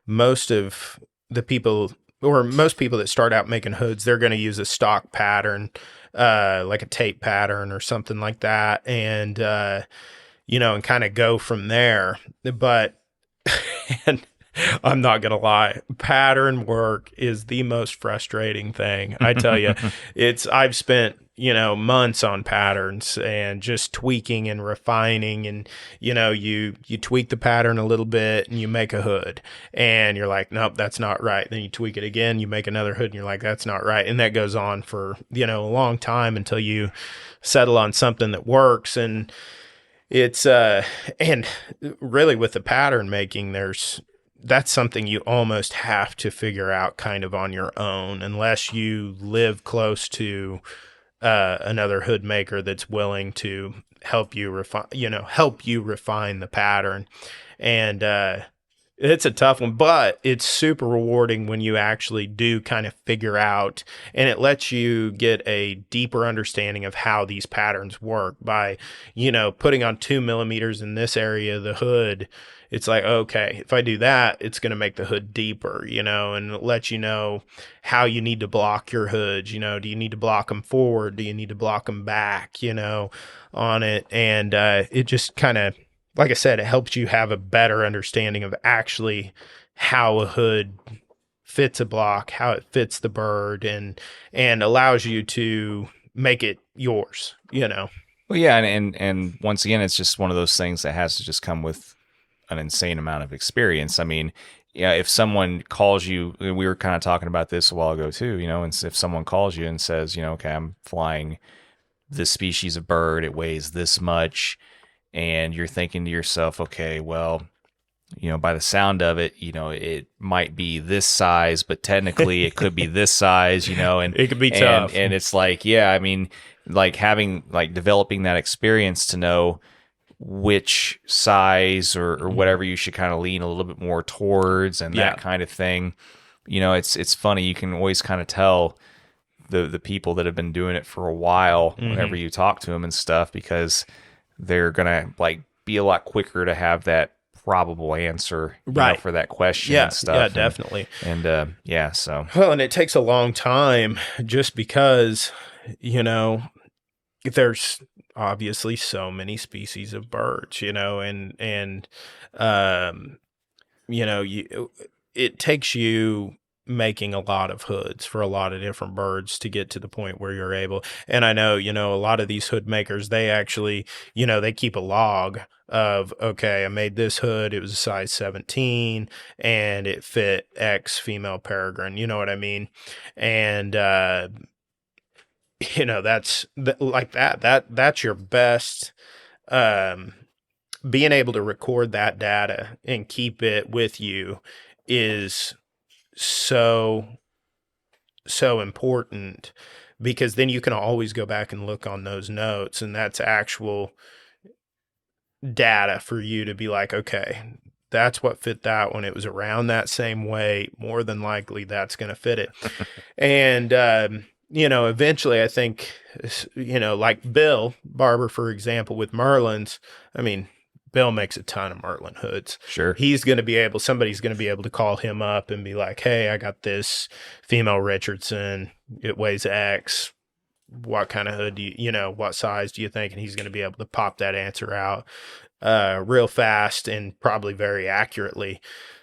the people, or most people that start out making hoods, they're going to use a stock pattern, like a tape pattern or something like that, and and kind of go from there. But and I'm not going to lie, pattern work is the most frustrating thing. I tell you, I've spent months on patterns and just tweaking and refining, and you tweak the pattern a little bit and you make a hood, and you're like, nope, that's not right. Then you tweak it again, you make another hood, and you're like, that's not right. And that goes on for a long time until you settle on something that works. And it's and really with the pattern making, that's something you almost have to figure out kind of on your own, unless you live close to another hood maker that's willing to help you refine the pattern. And it's a tough one, but it's super rewarding when you actually do kind of figure out, and it lets you get a deeper understanding of how these patterns work by, putting on 2 millimeters in this area of the hood. It's like, okay, if I do that, it's going to make the hood deeper, and it lets you know how you need to block your hoods. Do you need to block them forward? Do you need to block them back, on it? And it just kind of, like I said, it helps you have a better understanding of actually how a hood fits a block, how it fits the bird, and allows you to make it yours, Well, yeah, and once again, it's just one of those things that has to just come with an insane amount of experience. I mean, yeah, if someone calls you, we were kind of talking about this a while ago too, and if someone calls you and says, okay, I'm flying this species of bird, it weighs this much, and you're thinking to yourself, okay, well, by the sound of it, it might be this size, but technically it could be this size, and it could be tough. And it's like, yeah, I mean, like developing that experience to know which size or whatever you should kind of lean a little bit more towards, and that kind of thing. It's funny. You can always kind of tell the people that have been doing it for a while whenever you talk to them and stuff, because they're gonna like be a lot quicker to have that probable answer for that question and stuff. Yeah, definitely. And so well, and it takes a long time just because there's obviously so many species of birds, and it takes you making a lot of hoods for a lot of different birds to get to the point where you're able. And I know, a lot of these hood makers, they actually, they keep a log of, okay, I made this hood. It was a size 17 and it fit X female peregrine. You know what I mean? And, that's like that's your best, being able to record that data and keep it with you is so important, because then you can always go back and look on those notes, and that's actual data for you to be like, okay, that's what fit that one. It was around that same weight. More than likely that's going to fit it. And, eventually I think, like Bill Barber, for example, with Merlins, I mean, Bill makes a ton of Merlin hoods. Sure. Somebody's going to be able to call him up and be like, hey, I got this female Richardson. It weighs X. What kind of hood what size do you think? And he's going to be able to pop that answer out real fast and probably very accurately,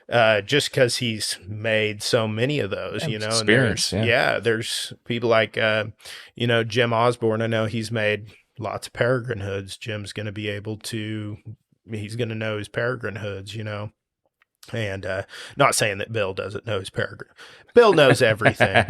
just because he's made so many of those, experience. And there's people like, Jim Osborne. I know he's made lots of peregrine hoods. Jim's going to be able to, he's going to know his peregrine hoods, and not saying that Bill doesn't know his peregrine. Bill knows everything.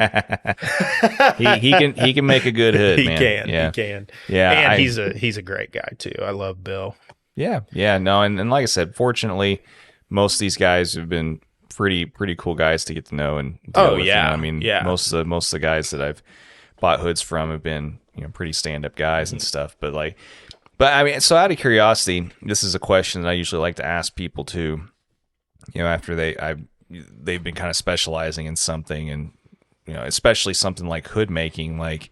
he can make a good hood. He man. can. Yeah, and he's a great guy too. I love Bill. Yeah. No, and like I said, fortunately, most of these guys have been pretty cool guys to get to know and deal with. I mean, most of the guys that I've bought hoods from have been pretty stand up guys and stuff. But I mean, so out of curiosity, this is a question that I usually like to ask people too. After they've been kind of specializing in something, and especially something like hood making. Like,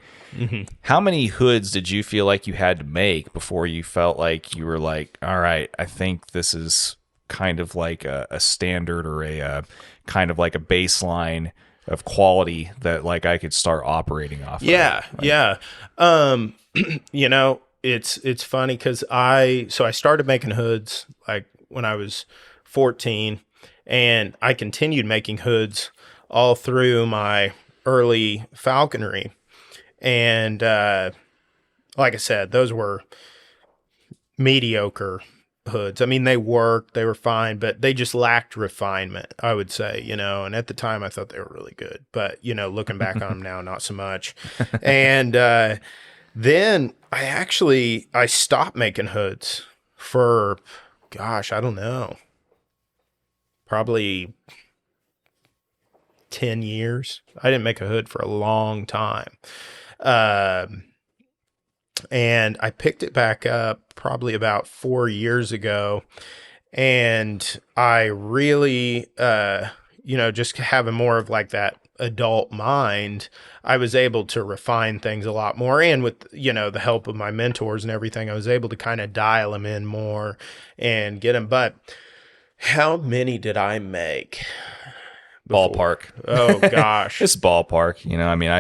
how many hoods did you feel like you had to make before you felt like you were like, all right, I think this is kind of like a standard or a kind of like a baseline of quality that like I could start operating off of? Yeah. It's funny because I started making hoods like when I was 14, and I continued making hoods all through my early falconry. And like I said, those were mediocre hoods. I mean, they worked, they were fine, but they just lacked refinement, I would say, and at the time I thought they were really good, but looking back on them now, not so much. And then I stopped making hoods for, gosh, I don't know, probably 10 years. I didn't make a hood for a long time. And I picked it back up probably about 4 years ago. And I really, just having more of like that adult mind, I was able to refine things a lot more. And with, the help of my mentors and everything, I was able to kind of dial them in more and get them. But how many did I make? Ballpark. Oh gosh. It's ballpark. I mean,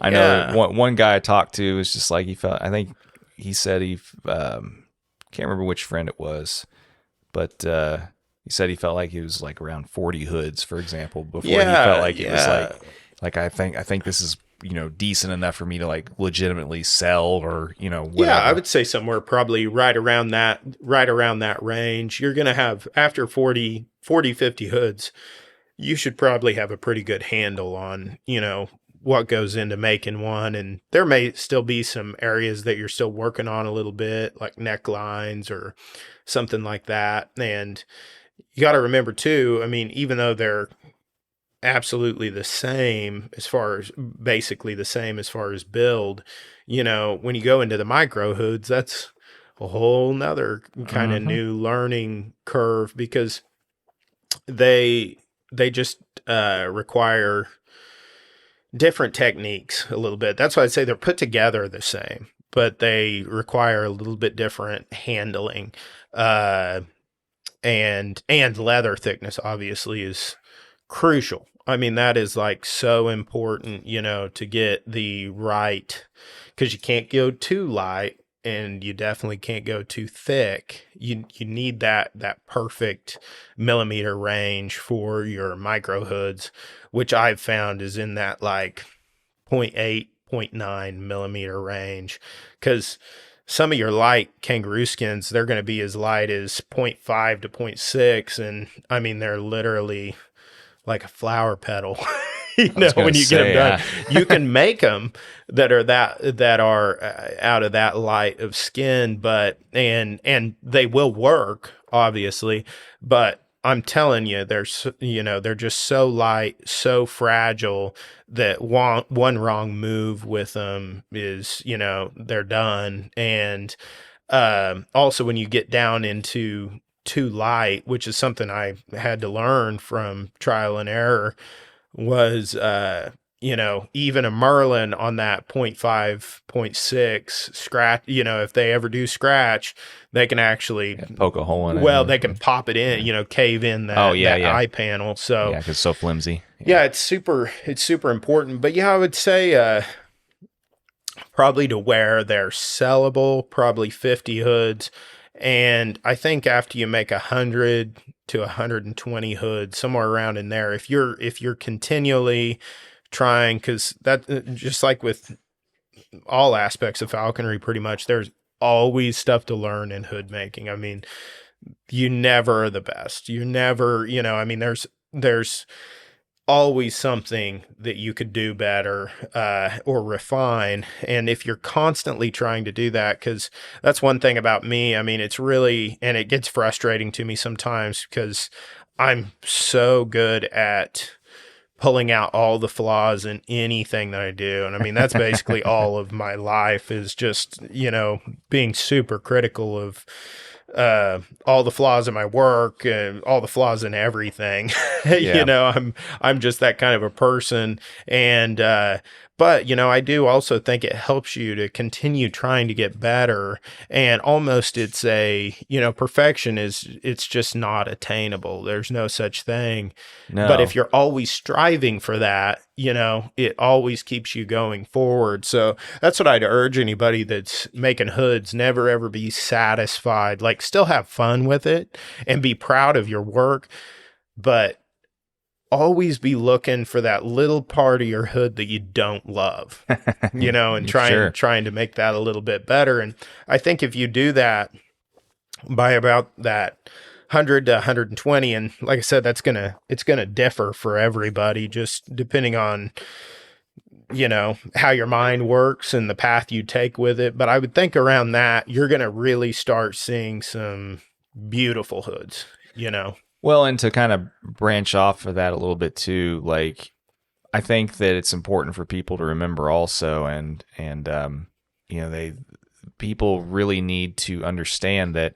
I know one guy I talked to was just like, I think he said can't remember which friend it was, but he said he felt like he was like around 40 hoods, for example, before he felt like it was like I think this is decent enough for me to like legitimately sell or whatever. Yeah, I would say somewhere probably right around that range. You're gonna have, after 40, 50 hoods, you should probably have a pretty good handle on what goes into making one. And there may still be some areas that you're still working on a little bit, like necklines or something like that. And you got to remember too, I mean, even though they're absolutely the same as far as build, when you go into the micro hoods, that's a whole nother kind of new learning curve, because they just require different techniques a little bit. That's why I say they're put together the same, but they require a little bit different handling. And leather thickness obviously is crucial. I mean, that is like so important, to get the right, because you can't go too light and you definitely can't go too thick. You need that perfect millimeter range for your micro hoods, which I've found is in that like 0.8, 0.9 millimeter range, because some of your light kangaroo skins, they're going to be as light as 0.5 to 0.6. And I mean, they're literally like a flower petal, when you get them done. You can make them that are out of that light of skin, and they will work, obviously, but I'm telling you, they're just so light, so fragile that one wrong move with them is, they're done. And also when you get down into too light, which is something I had to learn from trial and error, was even a Merlin on that 0.5, 0.6 scratch, if they ever do scratch, they can actually poke a hole in it. Well, they can pop it in, cave in that, eye panel. So because it's so flimsy. Yeah, it's super important. But yeah, I would say probably to where they're sellable, probably 50 hoods. And I think after you make 100 to 120 hoods, somewhere around in there, if you're continually trying, because that, just like with all aspects of falconry, pretty much, there's always stuff to learn in hood making. I mean, you never are the best. You never, there's always something that you could do better or refine. And if you're constantly trying to do that, because that's one thing about me, I mean, it's really, and it gets frustrating to me sometimes because I'm so good at pulling out all the flaws in anything that I do. And I mean, that's basically all of my life is just, being super critical of all the flaws in my work and all the flaws in everything. I'm just that kind of a person. And but I do also think it helps you to continue trying to get better. And almost it's perfection it's just not attainable. There's no such thing. No. But if you're always striving for that, it always keeps you going forward. So that's what I'd urge anybody that's making hoods: never ever be satisfied. Like, still have fun with it and be proud of your work, but always be looking for that little part of your hood that you don't love, and trying to make that a little bit better. And I think if you do that by about that 100 to 120, and like I said, it's gonna differ for everybody, just depending on how your mind works and the path you take with it. But I would think around that, you're gonna really start seeing some beautiful hoods. Well, and to kind of branch off of that a little bit too, like, I think that it's important for people to remember also, and people really need to understand that,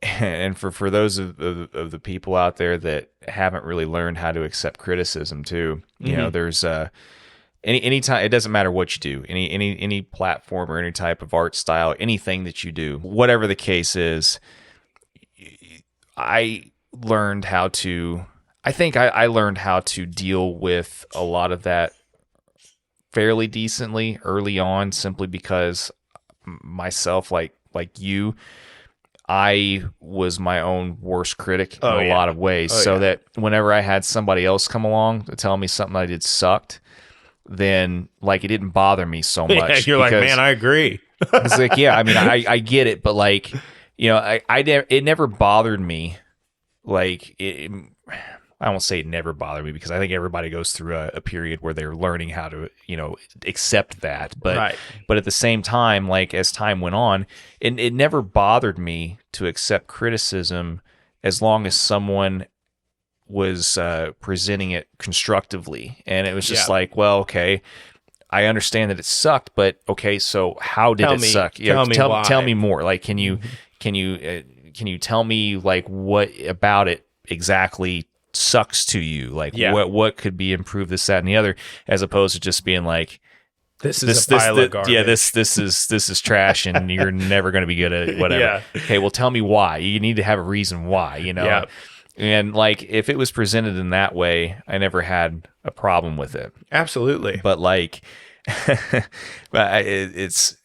and for those of the people out there that haven't really learned how to accept criticism too, there's any time, it doesn't matter what you do, any platform or any type of art style, anything that you do, whatever the case is, I learned how to deal with a lot of that fairly decently early on, simply because myself, like you, I was my own worst critic in a lot of ways. That whenever I had somebody else come along to tell me something I did sucked, then like it didn't bother me so much. You're like, man, I agree. It's like, yeah, I mean, I get it, but like, it never bothered me. Like, I won't say it never bothered me, because I think everybody goes through a period where they're learning how to, accept that. But right. But at the same time, like, as time went on, it never bothered me to accept criticism as long as someone was presenting it constructively. And it was just like, well, okay, I understand that it sucked, but okay, so how did it suck? Tell me more. Like, can you tell me like what about it exactly sucks to you, like Yeah. what could be improved, this, that, and the other, as opposed to just being like, this is a pile of garbage. Yeah, this is trash, and you're never going to be good at it, whatever. Yeah. Okay, well, tell me why. You need to have a reason why, you know. Yeah. And like, if it was presented in that way, I never had a problem with it. Absolutely. But like, it's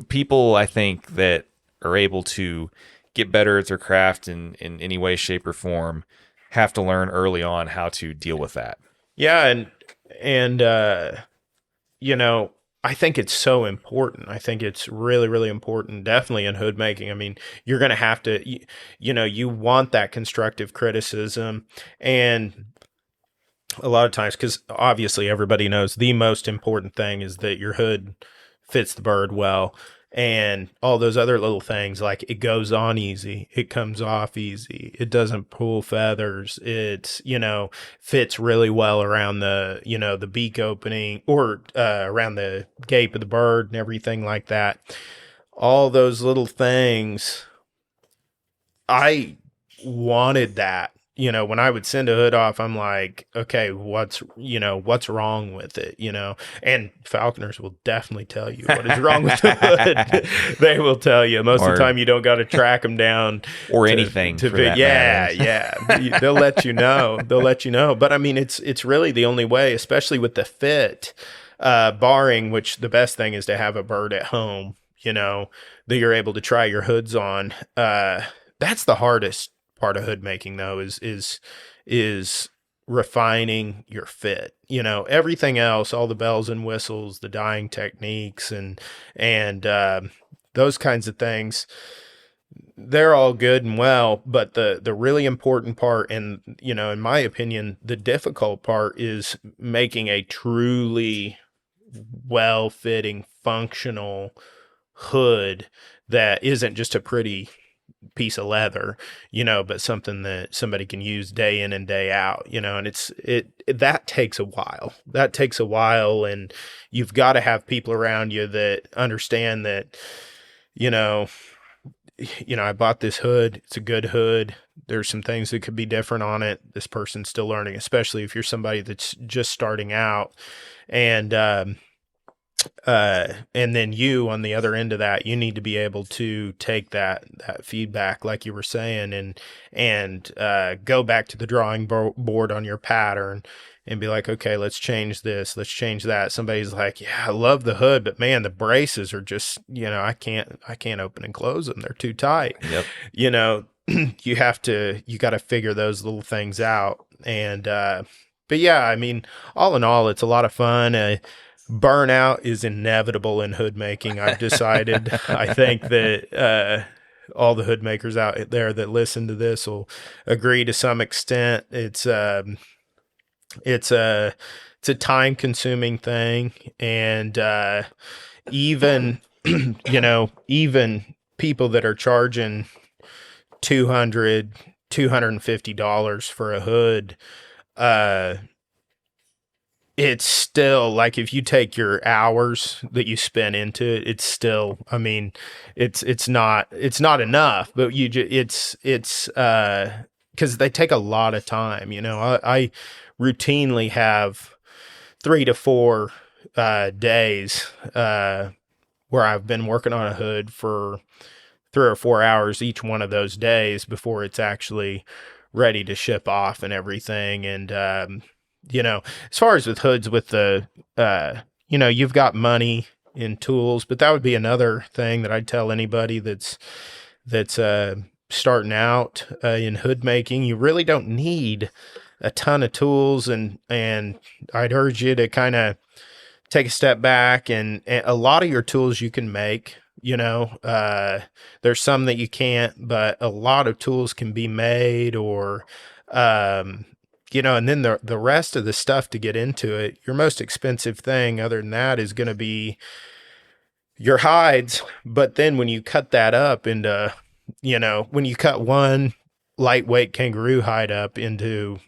people, I think, that are able to get better at their craft in any way, shape, or form have to learn early on how to deal with that. Yeah, and you know, I think it's so important. I think it's really, really important, definitely in hood making. I mean, you're going to have to, you know, you want that constructive criticism. And a lot of times, because obviously everybody knows the most important thing is that your hood fits the bird well. And all those other little things, like it goes on easy, it comes off easy, it doesn't pull feathers, it's, you know, fits really well around the, you know, the beak opening or around the gape of the bird and everything like that. All those little things, I wanted that. You know, when I would send a hood off, I'm like, okay, what's wrong with it, you know? And falconers will definitely tell you what is wrong with the hood. They will tell you. Most of the time, you don't got to track them down. Or anything. Yeah. They'll let you know. But I mean, it's really the only way, especially with the fit, barring, which the best thing is to have a bird at home, you know, that you're able to try your hoods on. That's the hardest part of hood making, though, is refining your fit. You know, everything else, all the bells and whistles, the dyeing techniques, and those kinds of things, they're all good and well. But the really important part, and you know, in my opinion, the difficult part, is making a truly well-fitting, functional hood that isn't just a pretty piece of leather, you know, but something that somebody can use day in and day out, you know. And that takes a while, and you've got to have people around you that understand that, you know, I bought this hood, it's a good hood, there's some things that could be different on it, this person's still learning, especially if you're somebody that's just starting out. And then you, on the other end of that, you need to be able to take that feedback, like you were saying, and go back to the drawing board on your pattern and be like, okay, let's change this, let's change that. Somebody's like, yeah, I love the hood, but man, the braces are just, you know, I can't open and close them. They're too tight. Yep. You know, you got to figure those little things out. And, but yeah, I mean, all in all, it's a lot of fun. Burnout is inevitable in hood making, I've decided. I think that all the hood makers out there that listen to this will agree to some extent. It's a time consuming thing, and even even people that are charging $250 for a hood, it's still like, if you take your hours that you spend into it, it's still, I mean, it's not enough, but it's because they take a lot of time. You know, I routinely have 3 to 4 days where I've been working on a hood for 3 or 4 hours each one of those days before it's actually ready to ship off and everything. And you know, as far as with hoods, with the, you know, you've got money in tools, but that would be another thing that I'd tell anybody that's starting out in hood making. You really don't need a ton of tools, and I'd urge you to kind of take a step back, and a lot of your tools you can make. You know, there's some that you can't, but a lot of tools can be made, or you know, and then the rest of the stuff to get into it, your most expensive thing other than that is going to be your hides. But then when you cut that up into, you know, when you cut one lightweight kangaroo hide up into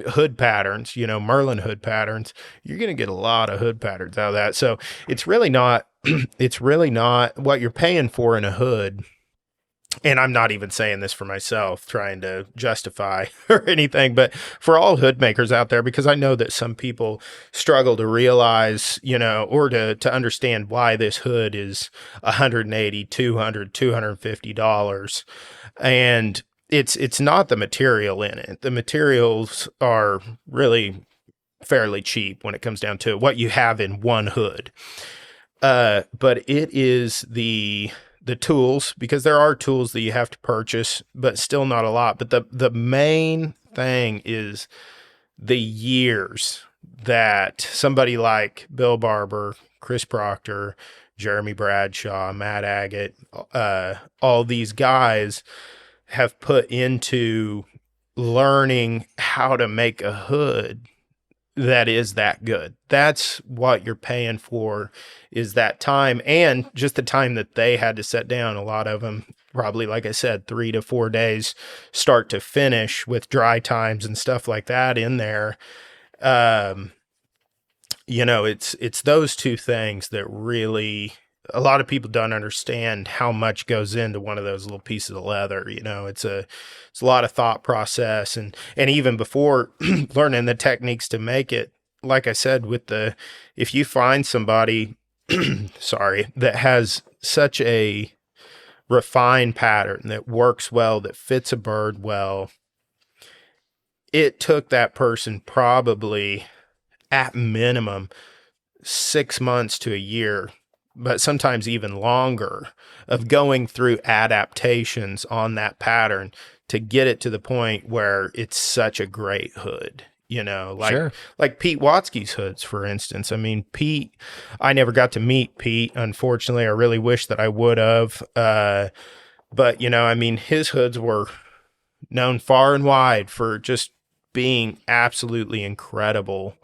hood patterns, you know, Merlin hood patterns, you're going to get a lot of hood patterns out of that. So it's really not what you're paying for in a hood and I'm not even saying this for myself, trying to justify or anything, but for all hood makers out there, because I know that some people struggle to realize, or to understand why this hood is $180, $200, $250. And it's not the material in it. The materials are really fairly cheap when it comes down to what you have in one hood. But it is the tools, because there are tools that you have to purchase, but still not a lot. But the main thing is the years that somebody like Bill Barber, Chris Proctor, Jeremy Bradshaw, Matt Agate, all these guys have put into learning how to make a hood that is that good. That's what you're paying for, is that time, and just the time that they had to set down. A lot of them probably, like I said, 3 to 4 days start to finish, with dry times and stuff like that in there. It's those two things that really, a lot of people don't understand how much goes into one of those little pieces of leather. It's a lot of thought process, and even before learning the techniques to make it, like I said, if you find somebody, that has such a refined pattern that works well, that fits a bird well, it took that person probably at minimum 6 months to a year, but sometimes even longer, of going through adaptations on that pattern to get it to the point where it's such a great hood, Sure. like Pete Watsky's hoods, for instance. I mean, Pete, I never got to meet Pete, unfortunately. I really wish that I would have. But, his hoods were known far and wide for just being absolutely incredible,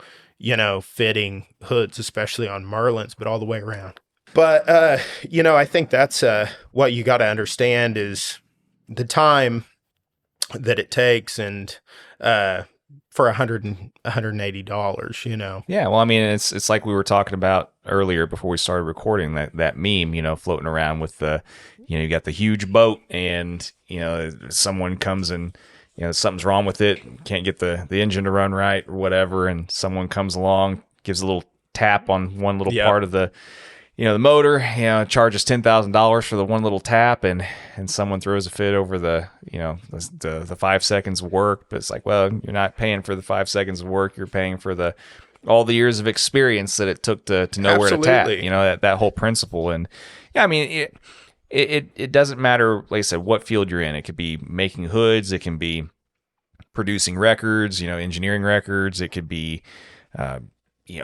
fitting hoods, especially on Merlins, but all the way around. But, I think that's what you got to understand, is the time that it takes, and for $180, Yeah, well, I mean, it's like we were talking about earlier before we started recording, that meme, floating around with you got the huge boat, and someone comes and something's wrong with it, can't get the engine to run right or whatever, and someone comes along, gives a little tap on one little part of the the motor, charges $10,000 for the one little tap, and someone throws a fit over the 5 seconds of work. But it's like, well, you're not paying for the 5 seconds of work. You're paying for all the years of experience that it took to know where to tap, that whole principle. And yeah, I mean, it doesn't matter, like I said, what field you're in. It could be making hoods. It can be producing records, engineering records. It could be,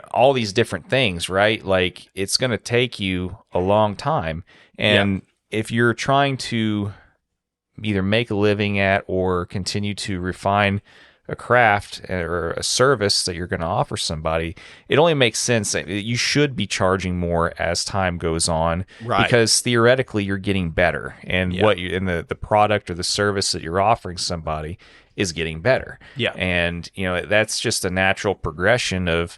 all these different things, right? Like, it's going to take you a long time. And if you're trying to either make a living at or continue to refine a craft or a service that you're going to offer somebody, it only makes sense that you should be charging more as time goes on, right? Because theoretically you're getting better, and the product or the service that you're offering somebody is getting better. Yeah. And that's just a natural progression of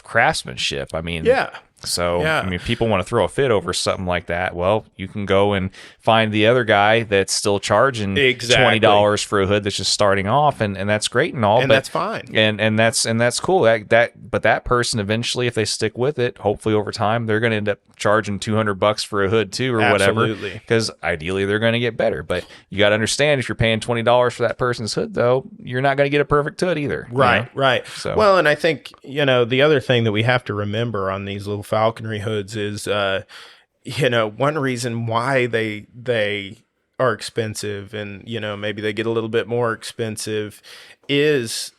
craftsmanship. I mean, I mean, people want to throw a fit over something like that. Well, you can go and find the other guy that's still charging $20 for a hood that's just starting off, and that's great and all, and but that's fine. And that's cool. But that person eventually, if they stick with it, hopefully over time, they're going to end up charging $200 for a hood too, or whatever. Because ideally they're going to get better. But you got to understand, if you're paying $20 for that person's hood, though, you're not going to get a perfect hood either. Right. So, well, and I think the other thing that we have to remember on these little falconry hoods is, one reason why they are expensive, and maybe they get a little bit more expensive, is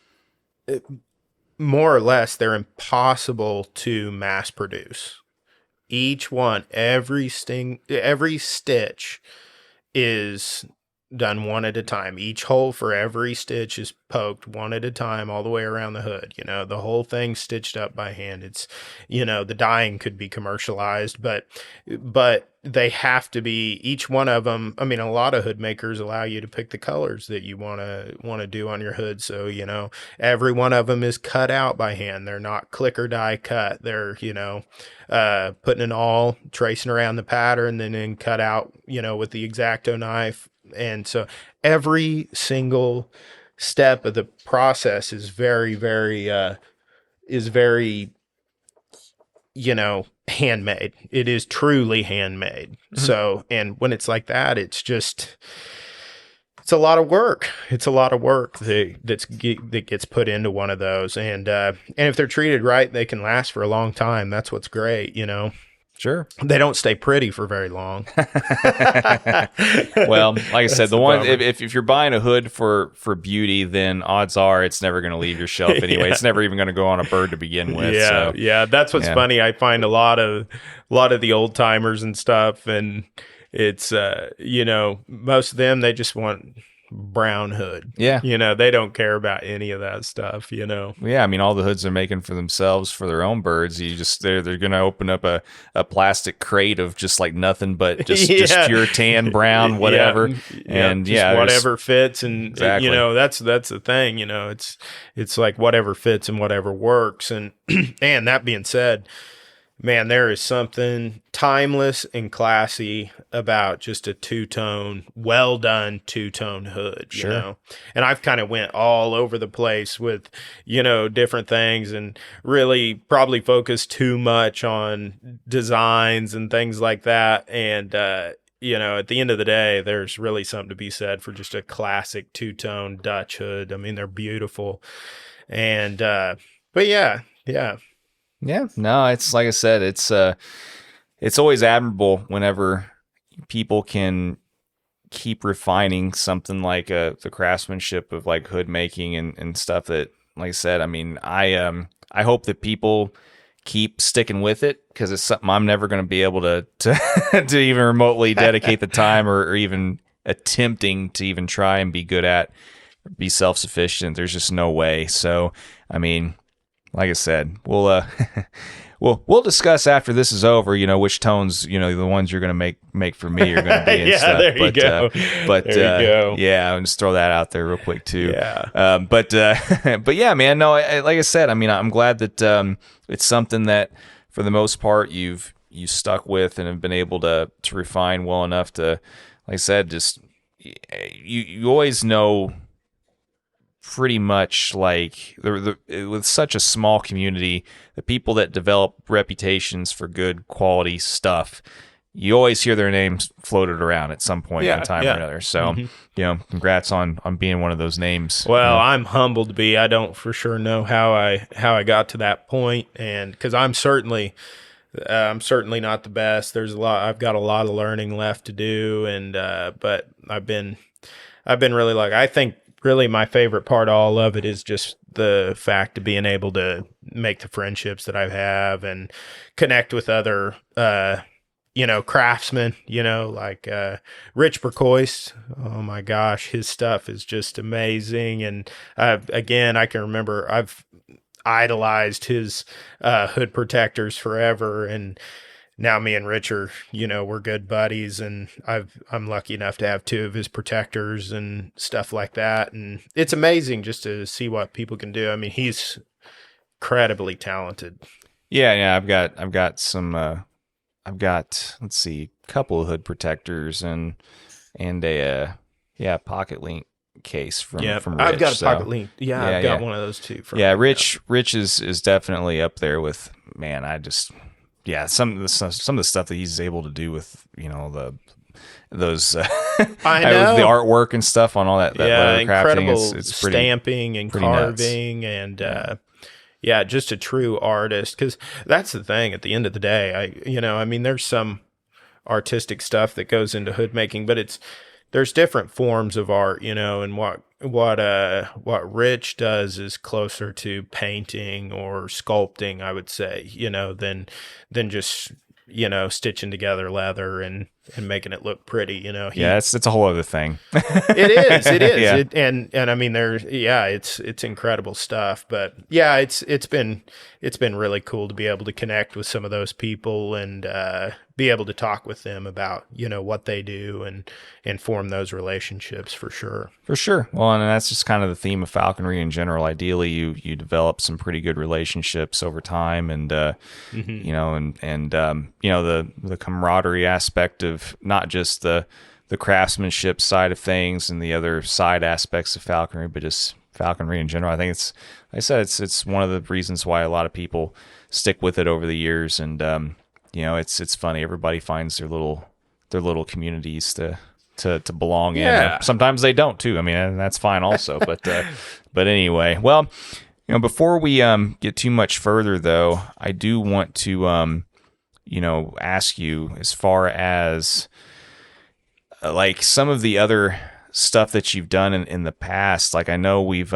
more or less they're impossible to mass produce. Each one, every stitch is done one at a time. Each hole for every stitch is poked one at a time all the way around the hood. The whole thing stitched up by hand. It's, the dyeing could be commercialized, but they have to be, each one of them. I mean, a lot of hood makers allow you to pick the colors that you want to do on your hood. So, every one of them is cut out by hand. They're not clicker die cut. They're, putting an awl, tracing around the pattern, then cut out, with the X-Acto knife. And so every single step of the process is very, very, handmade. It is truly handmade. Mm-hmm. So, and when it's like that, it's a lot of work. It's a lot of work that gets put into one of those. And if they're treated right, they can last for a long time. That's what's great, Sure. They don't stay pretty for very long. Well, like I said, if you're buying a hood for beauty, then odds are it's never going to leave your shelf anyway. It's never even going to go on a bird to begin with. Yeah. That's what's funny. I find a lot of the old timers and stuff, and it's most of them, they just want brown hood. Yeah. They don't care about any of that stuff, Yeah, I mean, all the hoods they're making for themselves for their own birds. They're going to open up a plastic crate of just like nothing but just pure tan, brown, whatever. And whatever fits. And exactly. That's the thing, it's like whatever fits and whatever works. And and that being said, man, there is something timeless and classy about just a two-tone, well-done two-tone hood, Sure. And I've kind of went all over the place with, different things, and really probably focused too much on designs and things like that. And, at the end of the day, there's really something to be said for just a classic two-tone Dutch hood. I mean, they're beautiful. And, but yeah. Yeah, no, it's like I said, it's always admirable whenever people can keep refining something like the craftsmanship of like hood making and stuff that, like I said, I mean, I hope that people keep sticking with it, because it's something I'm never going to be able to to even remotely dedicate the time or even attempting to even try and be good at, be self-sufficient. There's just no way. So, I mean, like I said, we'll discuss after this is over, which tones, the ones you're going to make for me are going to be and stuff. There you go. There you go. Yeah, I'll just throw that out there real quick too. Yeah. But yeah, man, no, like I said, I mean, I'm glad that it's something that for the most part you stuck with and have been able to refine well enough to, like I said, just you always know pretty much like with such a small community, the people that develop reputations for good quality stuff, you always hear their names floated around at some point in time or another. So, congrats on being one of those names. Well, I'm humbled to be. I don't for sure know how I got to that point, and because I'm certainly not the best. I've got a lot of learning left to do, and but I've been really lucky. I think really my favorite part of all of it is just the fact of being able to make the friendships that I have and connect with other, craftsmen, like Rich Burkois. Oh my gosh, his stuff is just amazing. And I can remember I've idolized his hood protectors forever, and now me and Rich are, we're good buddies, and I'm lucky enough to have 2 of his protectors and stuff like that. And it's amazing just to see what people can do. I mean, he's incredibly talented. Yeah. I've got some, let's see, a couple of hood protectors and a pocket link case from Rich. I've got a pocket link. I've got one of those too. Rich is definitely up there with, man, some of the stuff that he's able to do with, those I know the artwork and stuff on all that incredible it's stamping and carving nuts. And just a true artist, because that's the thing at the end of the day. There's some artistic stuff that goes into hood making, but there's different forms of art, and what Rich does is closer to painting or sculpting, I would say, than just, stitching together leather. And making it look pretty. Yeah, it's a whole other thing. It is. Yeah. And I mean, it's incredible stuff. But yeah, it's been really cool to be able to connect with some of those people and be able to talk with them about what they do and form those relationships for sure. For sure. Well, and that's just kind of the theme of falconry in general. Ideally, you develop some pretty good relationships over time, and the camaraderie aspect of not just the craftsmanship side of things and the other side aspects of falconry, but just falconry in general. I think it's one of the reasons why a lot of people stick with it over the years, and it's funny. Everybody finds their little communities to belong in. Yeah. Sometimes they don't too. I mean, and that's fine also. But anyway, well, before we get too much further though, I do want to ask you as far as like some of the other stuff that you've done in the past. Like I know we've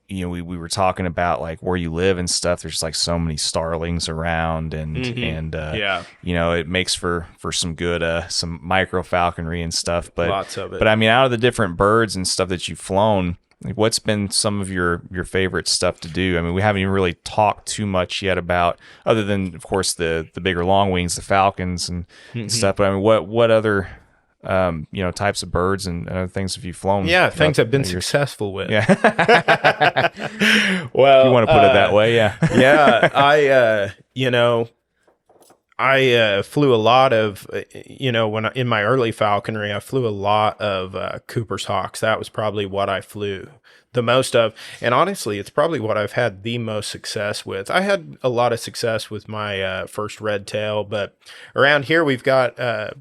we were talking about like where you live and stuff. There's like so many starlings around, and it makes for some good some micro falconry and stuff. But lots of it. But I mean, out of the different birds and stuff that you've flown, like what's been some of your favorite stuff to do? I mean, we haven't even really talked too much yet about, other than of course the bigger long wings, the falcons and stuff. But I mean, what other types of birds and other things have you flown? Yeah, things I've been successful with. Yeah. Well, if you want to put it that way, yeah. Yeah, I flew a lot of, in my early falconry, I flew a lot of Cooper's hawks. That was probably what I flew the most of. And honestly, it's probably what I've had the most success with. I had a lot of success with my first red tail, but around here we've got a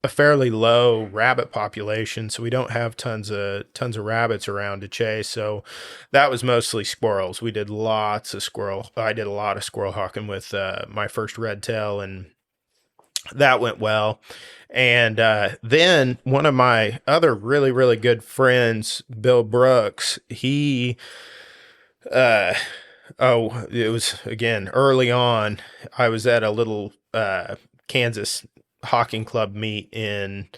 fairly low rabbit population, so we don't have tons of rabbits around to chase. So that was mostly squirrels. We did lots of squirrel. I did a lot of squirrel hawking with my first red tail, and that went well. And then one of my other really, really good friends, Bill Brooks, he it was again early on. I was at a little Kansas hawking club meet in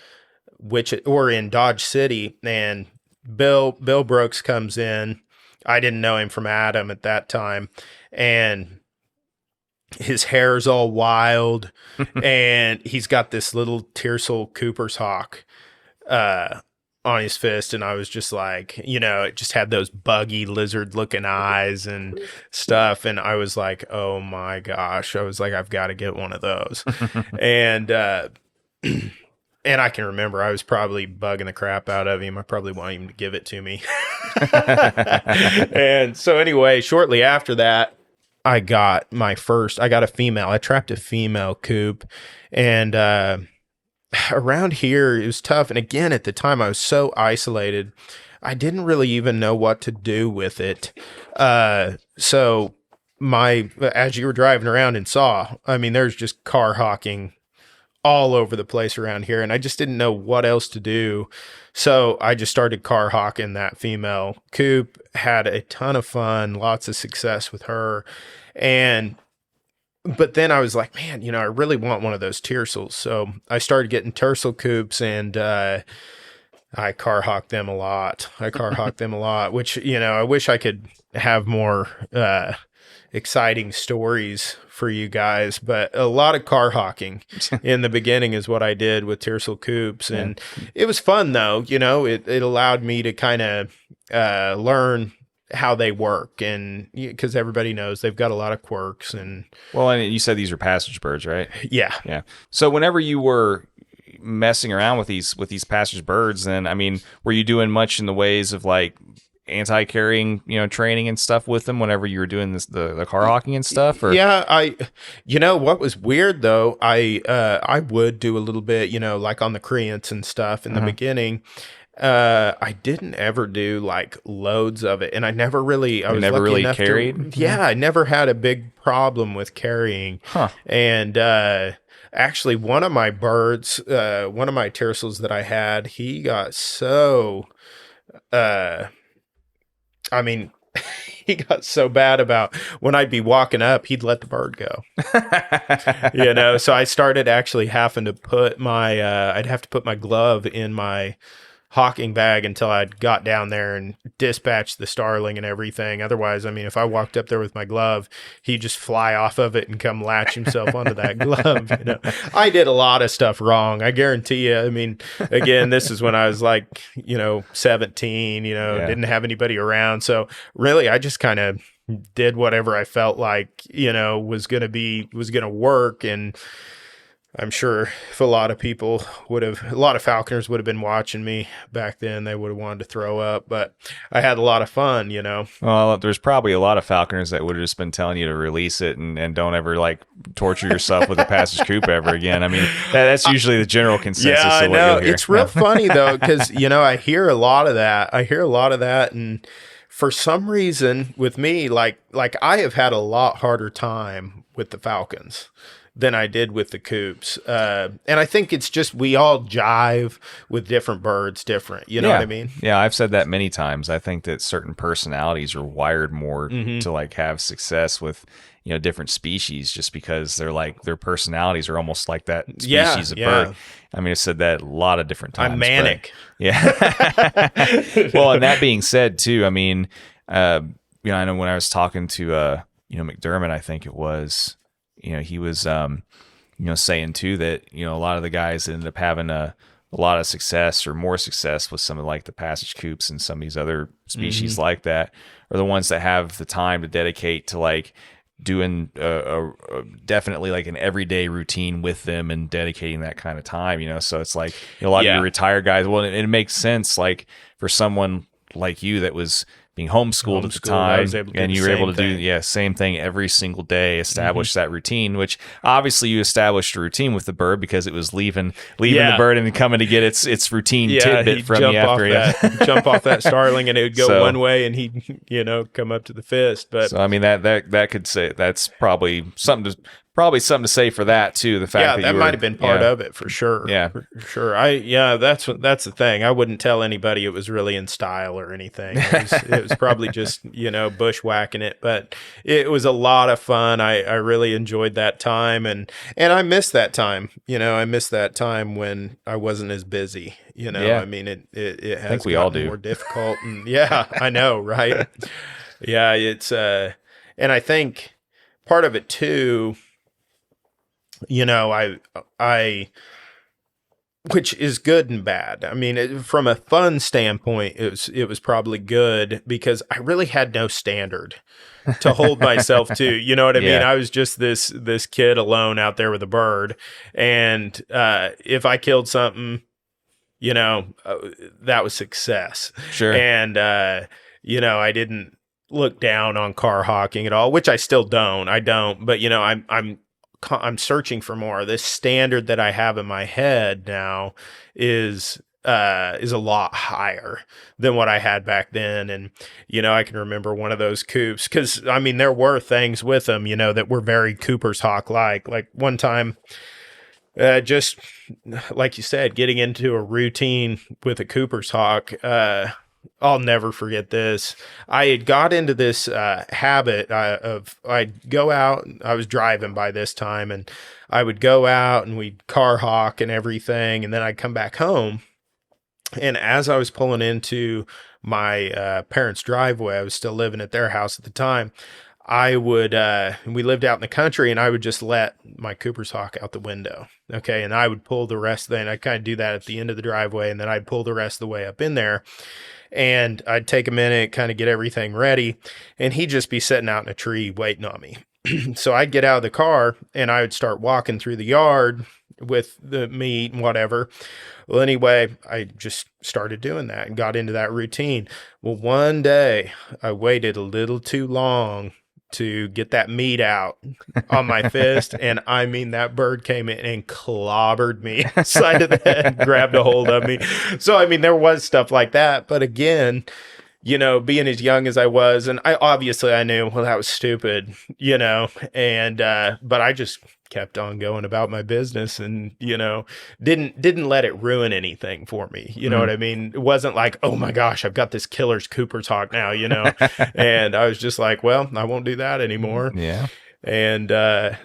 Dodge City, and Bill Brooks comes in. I didn't know him from Adam at that time, and his hair's all wild, and he's got this little Tiercel Cooper's hawk on his fist, and I was just like, it just had those buggy lizard looking eyes and stuff, and I was like, oh my gosh, I was like, I've got to get one of those. And and I can remember I was probably bugging the crap out of him. I probably wanted him to give it to me. And so anyway, shortly after that, I got a female. I trapped a female coop, and around here it was tough. And again, at the time I was so isolated, I didn't really even know what to do with it. So as you were driving around and saw, I mean, there's just car hawking all over the place around here, and I just didn't know what else to do. So I just started car hawking that female coop, had a ton of fun, lots of success with her. But then I was like, man, I really want one of those Tiercels. So I started getting Tiercel coops, and I car hawked them a lot. Which, I wish I could have more exciting stories for you guys, but a lot of car hawking in the beginning is what I did with Tiercel coops. And it was fun though. It allowed me to kind of learn how they work, and because everybody knows they've got a lot of quirks. And you said these are passage birds, right? Yeah. So whenever you were messing around with these passage birds, then I mean, were you doing much in the ways of like anti-carrying, training and stuff with them whenever you were doing the car hawking and stuff? Or? Yeah, what was weird though, I would do a little bit, like on the creants and stuff in the beginning. I didn't ever do like loads of it, and I never really carried. I never had a big problem with carrying. And actually, one of my birds, one of my Tiercels that I had, he got so I mean, he got so bad about when I'd be walking up, he'd let the bird go. So I started actually having to put I'd have to put my glove in my hawking bag until I'd got down there and dispatched the starling and everything. Otherwise, I mean, if I walked up there with my glove, he'd just fly off of it and come latch himself onto that glove. I did a lot of stuff wrong. I guarantee you. I mean, again, this is when I was like, 17, didn't have anybody around. So really, I just kind of did whatever I felt like, was going to work. And I'm sure if a lot of falconers would have been watching me back then, they would have wanted to throw up, but I had a lot of fun, Well, there's probably a lot of falconers that would have just been telling you to release it and don't ever like torture yourself with a passage coop ever again. I mean, that's usually the general consensus. Yeah, I know. It's real funny though, because, I hear a lot of that. And for some reason with me, like I have had a lot harder time with the falcons than I did with the coops. And I think it's just we all jive with different birds different. You know what I mean? Yeah, I've said that many times. I think that certain personalities are wired more to like have success with, different species just because they're like their personalities are almost like that species of bird. I mean, I've said that a lot of different times. I'm manic. Well, and that being said too, I mean, I know when I was talking to, McDermott, I think it was, he was, saying too that, a lot of the guys ended up having a lot of success or more success with some of like the passage coops and some of these other species like that are the ones that have the time to dedicate to like doing definitely like an everyday routine with them and dedicating that kind of time, so it's like a lot of your retired guys. Well, it makes sense like for someone like you that was being homeschooled at the time, and you were able to do same thing every single day, establish that routine, which obviously you established a routine with the bird because it was leaving the bird and coming to get its routine tidbit from you after jump off that starling, and it would go one way and he'd come up to the fist. But so I mean that could say that's probably something to say for that too. The fact that might have been part of it for sure. Yeah, for sure. That's the thing. I wouldn't tell anybody it was really in style or anything. It was probably just bushwhacking it, but it was a lot of fun. I really enjoyed that time, and I miss that time. I miss that time when I wasn't as busy. I mean it has gotten more difficult, and I know, right? It's and I think part of it too. I which is good and bad. I mean, from a fun standpoint, it was probably good because I really had no standard to hold myself to. You know what I mean? I was just this kid alone out there with a bird, and if I killed something, that was success. Sure. And I didn't look down on car hawking at all, which I still don't. But I'm searching for more. This standard that I have in my head now is a lot higher than what I had back then. And, I can remember one of those coops because, I mean, there were things with them, that were very Cooper's Hawk like one time, just like you said, getting into a routine with a Cooper's Hawk, I'll never forget this. I had got into this habit of I'd go out. I was driving by this time, and I would go out and we'd car hawk and everything, and then I'd come back home. And as I was pulling into my parents' driveway, I was still living at their house at the time. I would, we lived out in the country, and I would just let my Cooper's Hawk out the window. Okay. And I would pull the rest of the, and I'd kind of do that at the end of the driveway, and then I'd pull the rest of the way up in there. And I'd take a minute, kind of get everything ready, and he'd just be sitting out in a tree waiting on me. So I'd get out of the car and I would start walking through the yard with the meat and whatever. Well, anyway, I just started doing that and got into that routine. Well, one day I waited a little too long to get that meat out on my fist. And I mean, that bird came in and clobbered me side of the head, grabbed a hold of me. So, I mean, there was stuff like that. But again, being as young as I was, and I knew, well, that was stupid, and but I just kept on going about my business, and didn't let it ruin anything for me. You know what I mean? It wasn't like, oh my gosh, I've got this killer's Cooper's Hawk now, and I was just like, well, I won't do that anymore. Yeah. And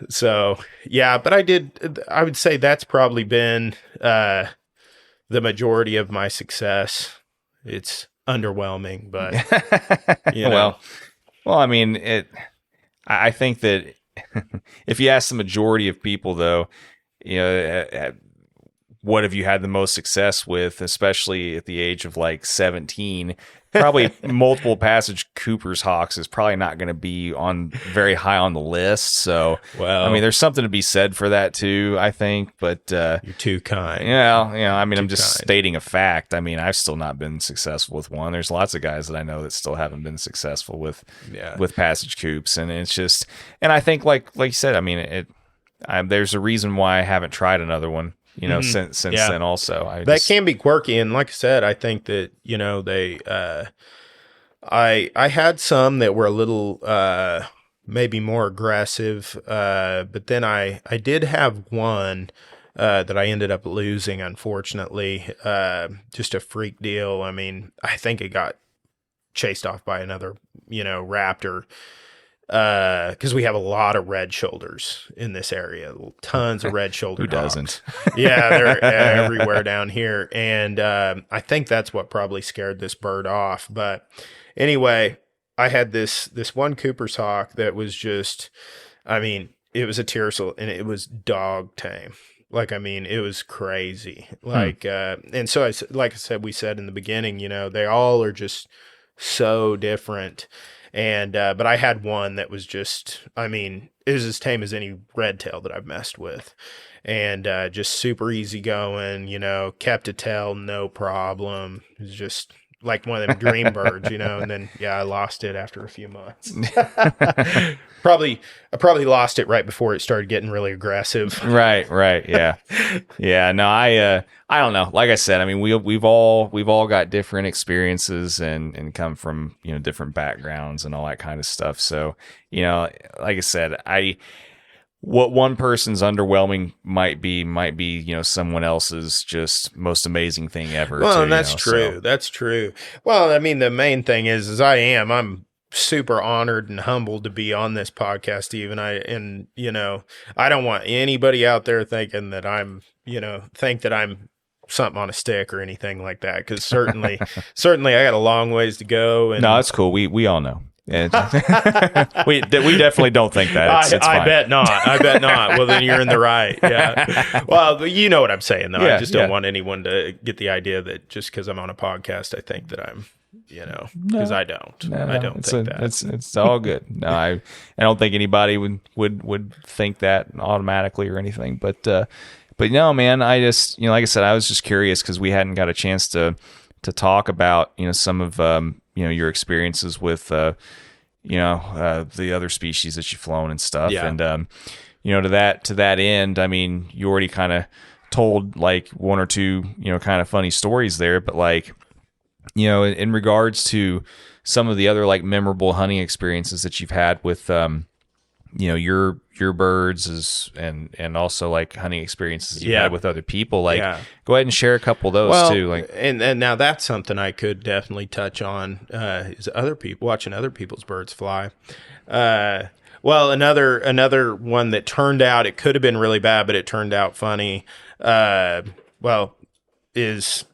so yeah, but I would say that's probably been the majority of my success. It's underwhelming, but well, I mean, I think that if you ask the majority of people, though, what have you had the most success with, especially at the age of like 17? Probably multiple passage Cooper's Hawks is probably not going to be on very high on the list. So, well, I mean, there's something to be said for that too, I think. But you're too kind. I mean, I'm just stating a fact. I mean, I've still not been successful with one. There's lots of guys that I know that still haven't been successful with passage coops, and it's just, and I think like you said, I mean, there's a reason why I haven't tried another one. Since then also. That can be quirky, and like I said, I think that, they I had some that were a little maybe more aggressive, but then I did have one that I ended up losing, unfortunately. Just a freak deal. I mean, I think it got chased off by another, raptor. Because we have a lot of red shoulders in this area, tons of red shouldered. Who doesn't? Yeah, they're everywhere down here, and I think that's what probably scared this bird off. But anyway, I had this one Cooper's Hawk that was just, I mean, it was a tiercel, and it was dog tame. Like, I mean, it was crazy. Like, and so like I said, we said in the beginning, they all are just so different. And, but I had one that was just, I mean, it was as tame as any red tail that I've messed with, and, just super easy going, kept a tail, no problem. It was just like one of them dream birds, and then, I lost it after a few months. I probably lost it right before it started getting really aggressive. Right. Yeah. Yeah. No, I don't know. Like I said, I mean, we've all got different experiences and come from, different backgrounds and all that kind of stuff. So, like I said, what one person's underwhelming might be, someone else's just most amazing thing ever. Well, and that's true. So. That's true. Well, I mean, the main thing is I'm super honored and humbled to be on this podcast, even. I don't want anybody out there thinking that I'm something on a stick or anything like that. Cause certainly I got a long ways to go. And no, it's cool. We all know. we definitely don't think that. I bet not. Well, then you're in the right. Yeah. Well, you know what I'm saying, though. I just don't want anyone to get the idea that just because I'm on a podcast, I think that I'm, because I don't. No, I don't think that. It's all good. No, I don't think anybody would think that automatically or anything. But no, man. I just, like I said, I was just curious because we hadn't got a chance to talk about some of your experiences with the other species that you've flown and stuff. Yeah. And to that end, I mean, you already kind of told like one or two kind of funny stories there, but like in regards to some of the other like memorable hunting experiences that you've had with your birds and also like hunting experiences you had with other people, like go ahead and share a couple of those too. Like, and now that's something I could definitely touch on, is watching other people's birds fly. Well, another one that turned out, it could have been really bad, but it turned out funny. Is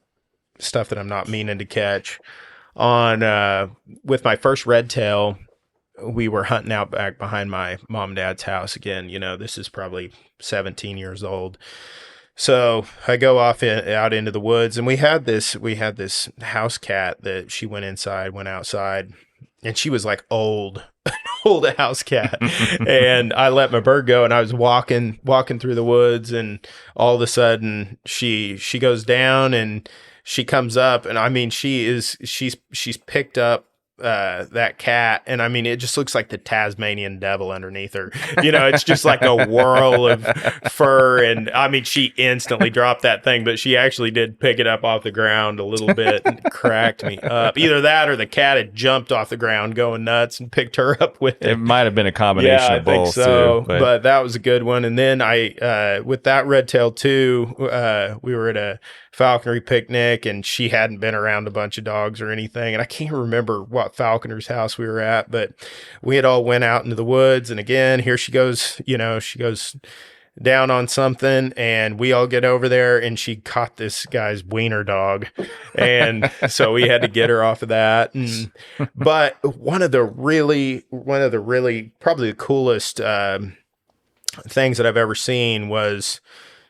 stuff that I'm not meaning to catch on, with my first red tail. We were hunting out back behind my mom and dad's house again. This is probably 17 years old. So I go off out into the woods, and we had this house cat that she went outside, and she was like old house cat. And I let my bird go, and I was walking through the woods, and all of a sudden she goes down and she comes up, and I mean, she's picked up that cat, and I mean, it just looks like the Tasmanian devil underneath her. It's just like a whirl of fur, and I mean, she instantly dropped that thing, but she actually did pick it up off the ground a little bit and cracked me up. Either that or the cat had jumped off the ground going nuts and picked her up with it. It might have been a combination of both, so, too. But that was a good one. And then I, with that red-tailed too, we were at a falconry picnic, and she hadn't been around a bunch of dogs or anything, and I can't remember what falconer's house we were at, but we had all went out into the woods, and again, here she goes, she goes down on something, and we all get over there, and she caught this guy's wiener dog, and so we had to get her off of that. But one of the really probably the coolest things that I've ever seen was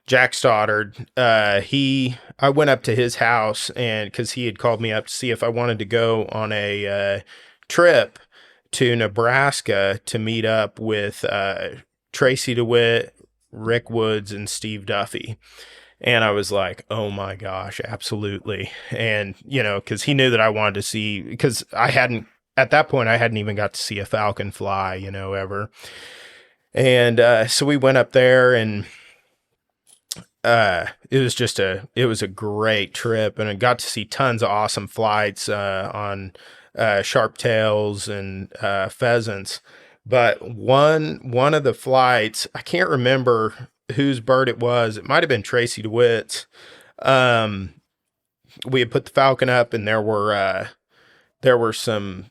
Jack Stoddard. I went up to his house, and because he had called me up to see if I wanted to go on a trip to Nebraska to meet up with Tracy DeWitt, Rick Woods, and Steve Duffy. And I was like, oh my gosh, absolutely. And, because he knew that I wanted to see, because at that point, I hadn't even got to see a falcon fly, ever. And so we went up there, and it was a great trip, and I got to see tons of awesome flights on sharp tails and pheasants. But one of the flights, I can't remember whose bird it was. It might have been Tracy DeWitt's. We had put the falcon up, and there were some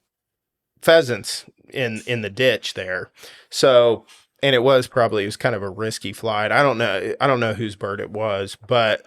pheasants in the ditch there. So. And it was kind of a risky flight. I don't know whose bird it was, but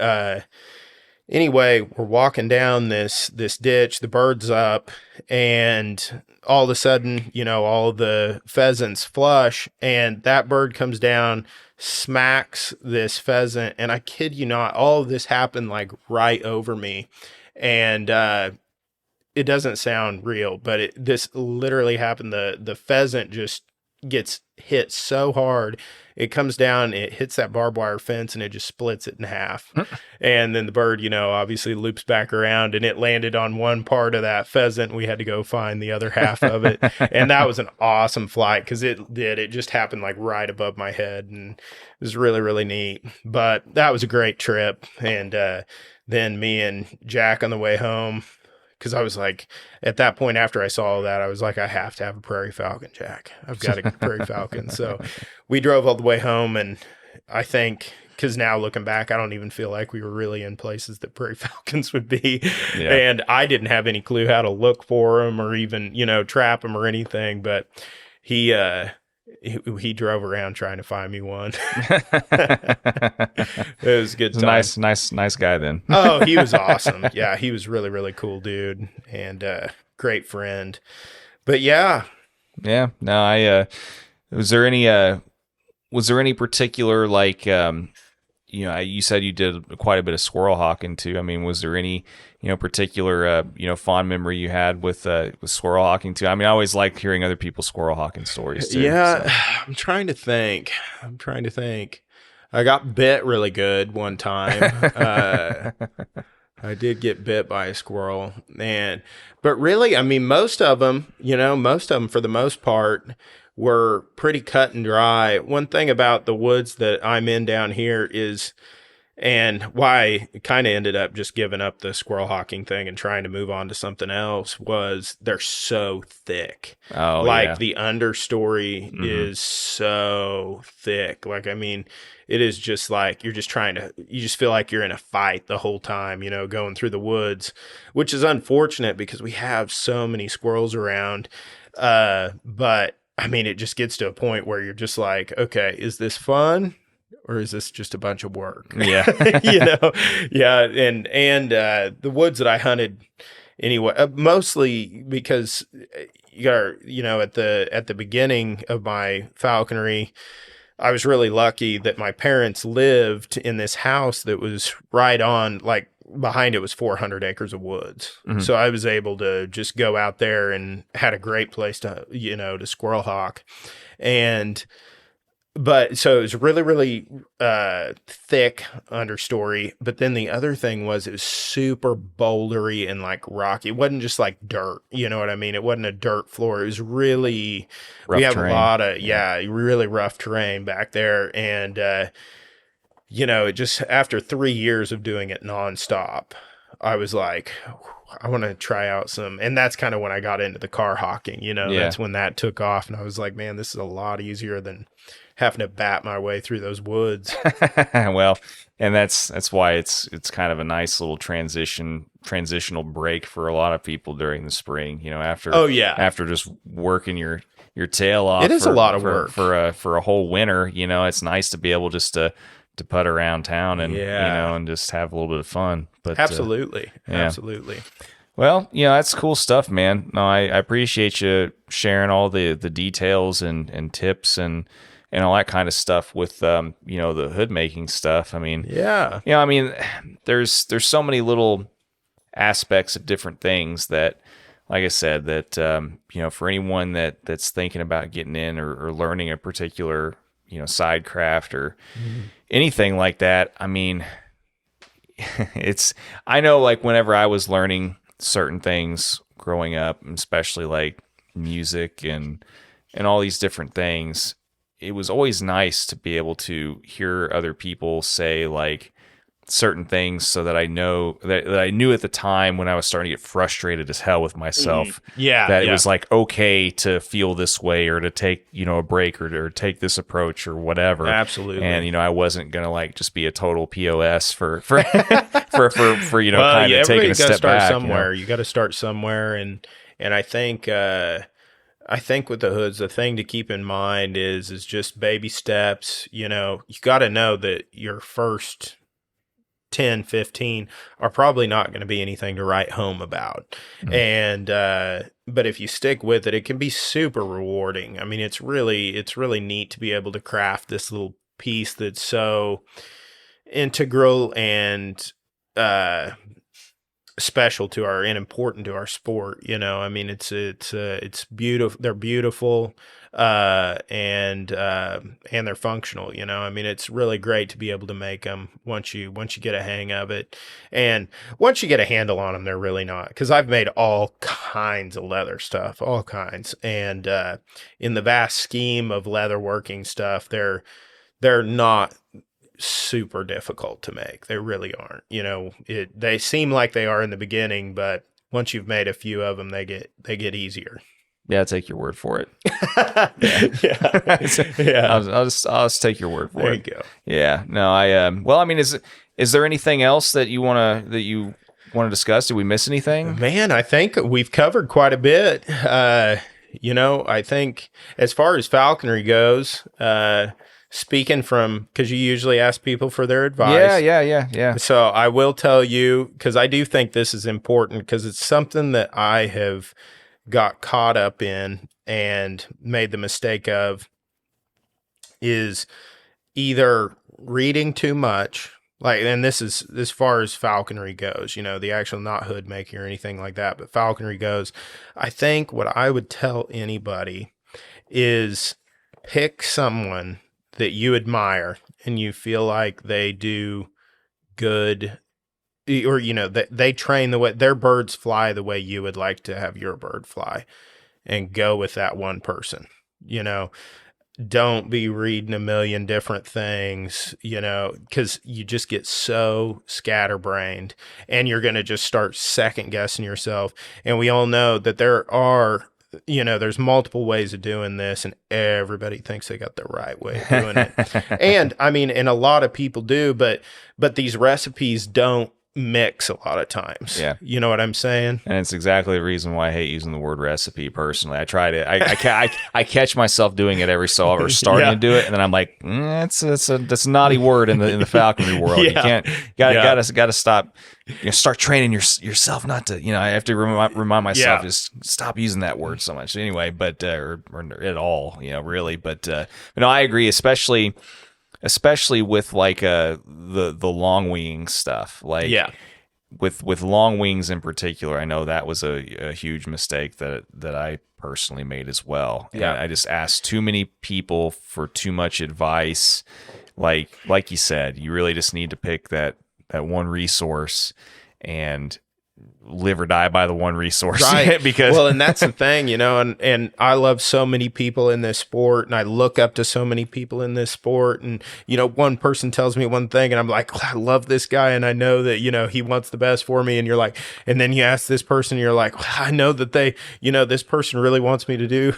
anyway, we're walking down this ditch, the bird's up, and all of a sudden, all the pheasants flush, and that bird comes down, smacks this pheasant, and I kid you not, all of this happened like right over me. And it doesn't sound real, but this literally happened. The pheasant just gets hit so hard, it comes down, it hits that barbed wire fence, and it just splits it in half. And then the bird, obviously loops back around, and it landed on one part of that pheasant. We had to go find the other half of it. And that was an awesome flight, because it just happened like right above my head, and it was really, really neat. But that was a great trip. And then me and Jack on the way home, because I was like, at that point, after I saw all that, I was like, I have to have a prairie falcon, Jack. I've got a prairie falcon. So we drove all the way home, and I think, because now looking back, I don't even feel like we were really in places that prairie falcons would be. Yeah. And I didn't have any clue how to look for them or even, trap them or anything. But he drove around trying to find me one. It was a good time. Nice guy then. Oh, he was awesome. Yeah, he was really, really cool dude, and great friend. But yeah. No, was there any particular, like, you said you did quite a bit of squirrel hawking too. I mean, was there any, particular, fond memory you had with squirrel hawking too? I mean, I always like hearing other people's squirrel hawking stories too. Yeah. So. I'm trying to think. I got bit really good one time. I did get bit by a squirrel, but really, I mean, most of them for the most part were pretty cut and dry. One thing about the woods that I'm in down here is, and why I kind of ended up just giving up the squirrel hawking thing and trying to move on to something else, was they're so thick. Oh, like yeah. The understory is so thick. Like, I mean, it is just like, you just feel like you're in a fight the whole time, going through the woods, which is unfortunate because we have so many squirrels around. But I mean, it just gets to a point where you're just like, okay, is this fun or is this just a bunch of work? Yeah. Yeah. And the woods that I hunted anyway, mostly because at the beginning of my falconry, I was really lucky that my parents lived in this house that was right on, like, behind it was 400 acres of woods. Mm-hmm. So I was able to just go out there and had a great place to squirrel hawk. And But so it was really, really thick understory. But then the other thing was it was super bouldery and like rocky. It wasn't just like dirt. You know what I mean? It wasn't a dirt floor. It was really, Rough we have terrain. a lot of, really rough terrain back there. And, it just, after 3 years of doing it nonstop, I was like, I want to try out some. And that's kind of when I got into the car hawking, that's when that took off. And I was like, man, this is a lot easier than having to bat my way through those woods. Well, and that's why it's kind of a nice little transitional break for a lot of people during the spring, after just working your tail off. It is a lot of work for a whole winter. It's nice to be able just to putt around town and and just have a little bit of fun. But absolutely. Absolutely. Well, that's cool stuff, man. No, I appreciate you sharing all the details and tips and all that kind of stuff with the hood making stuff. I mean, there's so many little aspects of different things that, like I said, that for anyone that's thinking about getting in or learning a particular side craft or anything like that. I mean, I know, like, whenever I was learning certain things growing up, especially like music and all these different things, it was always nice to be able to hear other people say like certain things, so that I know that I knew at the time when I was starting to get frustrated as hell with myself, that it was like okay to feel this way or to take a break or take this approach or whatever. Absolutely. And I wasn't gonna like just be a total POS for kind of taking a step back. Somewhere you got to start somewhere, and I think with the hoods, the thing to keep in mind is just baby steps. You got to know that your first 10, 15 are probably not going to be anything to write home about. And, but if you stick with it, it can be super rewarding. I mean, it's really neat to be able to craft this little piece that's so integral and, special to and important to our sport. I mean, it's beautiful. They're beautiful. And they're functional, I mean, it's really great to be able to make them once you get a hang of it. And once you get a handle on them, they're really not, because I've made all kinds of leather stuff, all kinds. And, in the vast scheme of leather working stuff, they're not super difficult to make. They really aren't, they seem like they are in the beginning, but once you've made a few of them, they get easier. Yeah, I'll take your word for it. Yeah. I'll just take your word for it. There you go. Yeah. No, well, I mean, is there anything else that you want to discuss? Did we miss anything? Man, I think we've covered quite a bit. I think as far as falconry goes, speaking from, because you usually ask people for their advice. Yeah. So I will tell you, because I do think this is important, because it's something that I have got caught up in and made the mistake of, is either reading too much, like, and this is as far as falconry goes, the actual, not hood making or anything like that, but falconry goes. I think what I would tell anybody is pick someone that you admire and you feel like they do good, or that they train the way their birds fly the way you would like to have your bird fly, and go with that one person. Don't be reading a million different things, because you just get so scatterbrained, and you're going to just start second guessing yourself. And we all know that there are, there's multiple ways of doing this, and everybody thinks they got the right way of doing it. And I mean, and a lot of people do, but these recipes don't mix a lot of times. Yeah. You know what I'm saying? And it's exactly the reason why I hate using the word recipe personally. I try to, I catch myself doing it every so often, or starting to do it, and then I'm like, that's a naughty word in the falconry world. Yeah. You can't, gotta stop. Start training yourself not to, I have to remind myself, just stop using that word so much. Anyway, but or at all, really. But I agree, especially with like the long winging stuff. Like, with long wings in particular, I know that was a huge mistake that I personally made as well. And I just asked too many people for too much advice. Like you said, you really just need to pick that one resource and live or die by the one resource. Right. Because and that's the thing, and I love so many people in this sport, and I look up to so many people in this sport, and one person tells me one thing and I'm like, I love this guy, and I know that he wants the best for me, and you're like, and then you ask this person, and you're like, I know that they this person really wants me to do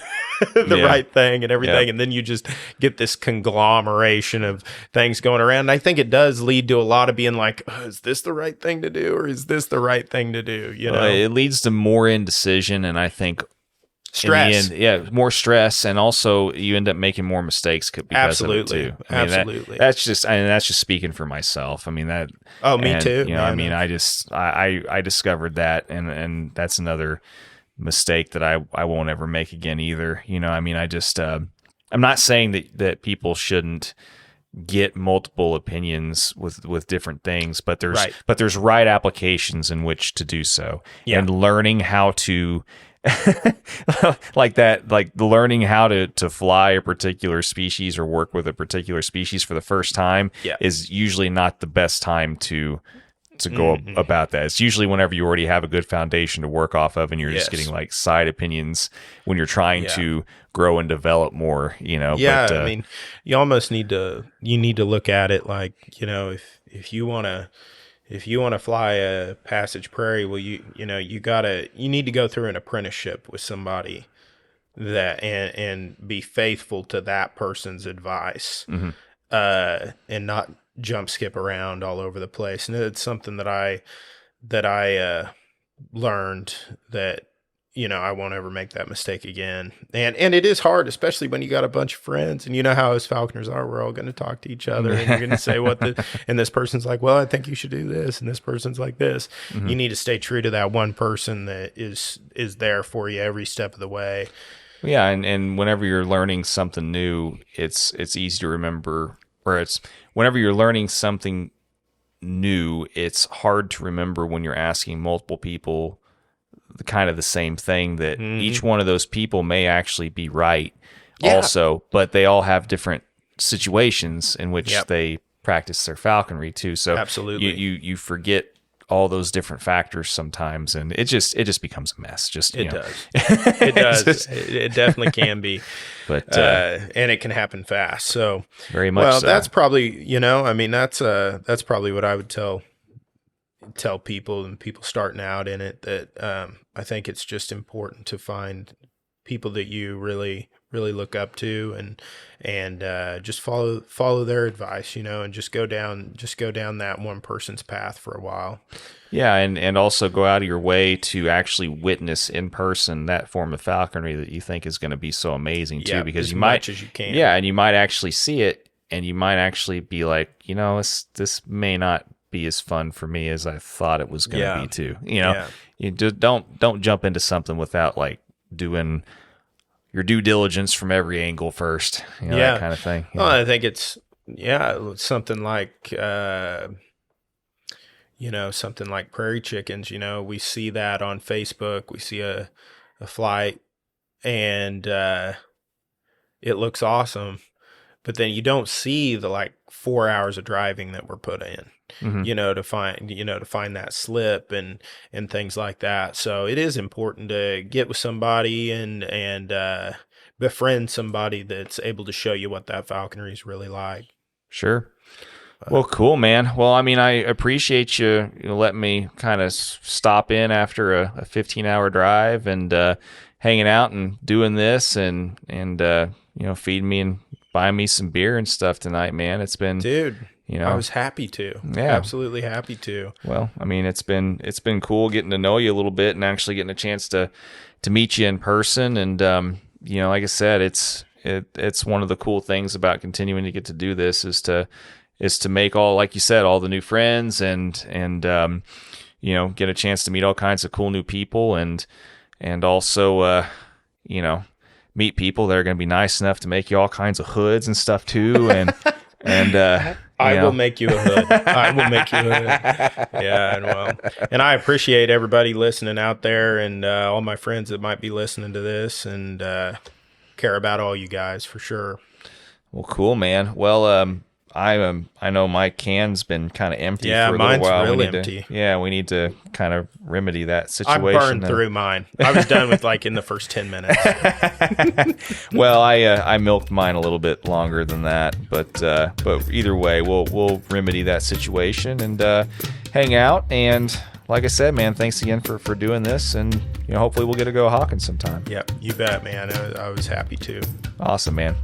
the right thing and everything. And then you just get this conglomeration of things going around. And I think it does lead to a lot of being like, is this the right thing to do, or is this the right thing to do? It leads to more indecision, and I think stress. In the end, more stress, and also you end up making more mistakes because of it too. Absolutely. That's just speaking for myself. I mean that. Oh, me too. I discovered that, and that's another mistake that I won't ever make again either. I'm not saying that people shouldn't get multiple opinions with different things, but there's right applications in which to do so. And learning how to learning how to fly a particular species or work with a particular species for the first time is usually not the best time to go about that. It's usually whenever you already have a good foundation to work off of, and you're just getting like side opinions when you're trying to grow and develop more, But, I mean, you almost need to look at it like, if you want to fly a passage prairie, well, you need to go through an apprenticeship with somebody that and be faithful to that person's advice, and not jump skip around all over the place. And it's something that I learned that I won't ever make that mistake again. And it is hard, especially when you got a bunch of friends, and how us Falconers are. We're all going to talk to each other, and you're going to say and this person's like, well, I think you should do this, and this person's like this. You need to stay true to that one person that is there for you every step of the way. Yeah, and whenever you're learning something new, it's easy to remember, or it's whenever you're learning something new, it's hard to remember when you're asking multiple people the same thing, that each one of those people may actually be right also, but they all have different situations in which they practice their falconry too. So absolutely, you forget all those different factors sometimes, and it just becomes a mess. Does. It does. It definitely can be, but and it can happen fast. So very much. Well, so. That's probably that's probably what I would tell people and people starting out in it, that I think it's just important to find people that you really look up to, and just follow their advice, and just go down that one person's path for a while. Yeah, and also go out of your way to actually witness in person that form of falconry that you think is going to be so amazing too, because as you might much as you can. Yeah, and you might actually see it, and you might actually be like, this may not be as fun for me as I thought it was going to be too. You just don't jump into something without like doing your due diligence from every angle first, that kind of thing. Well, I think it's something like something like prairie chickens. We see that on Facebook. We see a flight, and it looks awesome, but then you don't see the 4 hours of driving that were put in. To find that slip and things like that. So it is important to get with somebody and befriend somebody that's able to show you what that falconry is really like. Sure. Well, cool, man. Well, I mean, I appreciate you letting me kind of stop in after a 15-hour drive and hanging out and doing this and feeding me and buying me some beer and stuff tonight, man. It's been, dude. I was happy to. Yeah. Absolutely happy to. Well, I mean, it's been cool getting to know you a little bit and actually getting a chance to meet you in person. And like I said, it's one of the cool things about continuing to get to do this is to make all, like you said, all the new friends and get a chance to meet all kinds of cool new people and also meet people that are going to be nice enough to make you all kinds of hoods and stuff too. And I will make you a hood. I will make you a hood. Yeah, and I appreciate everybody listening out there, and all my friends that might be listening to this, and care about all you guys for sure. Well, cool, man. Well, I know my can's been kind of empty for a little mine's while. real empty. We need to kind of remedy that situation. I burned through mine. I was done with in the first 10 minutes. Well, I milked mine a little bit longer than that, but either way, we'll remedy that situation and hang out. And like I said, man, thanks again for doing this, and hopefully we'll get to go hawking sometime. Yep, you bet, man. I was happy too. Awesome, man.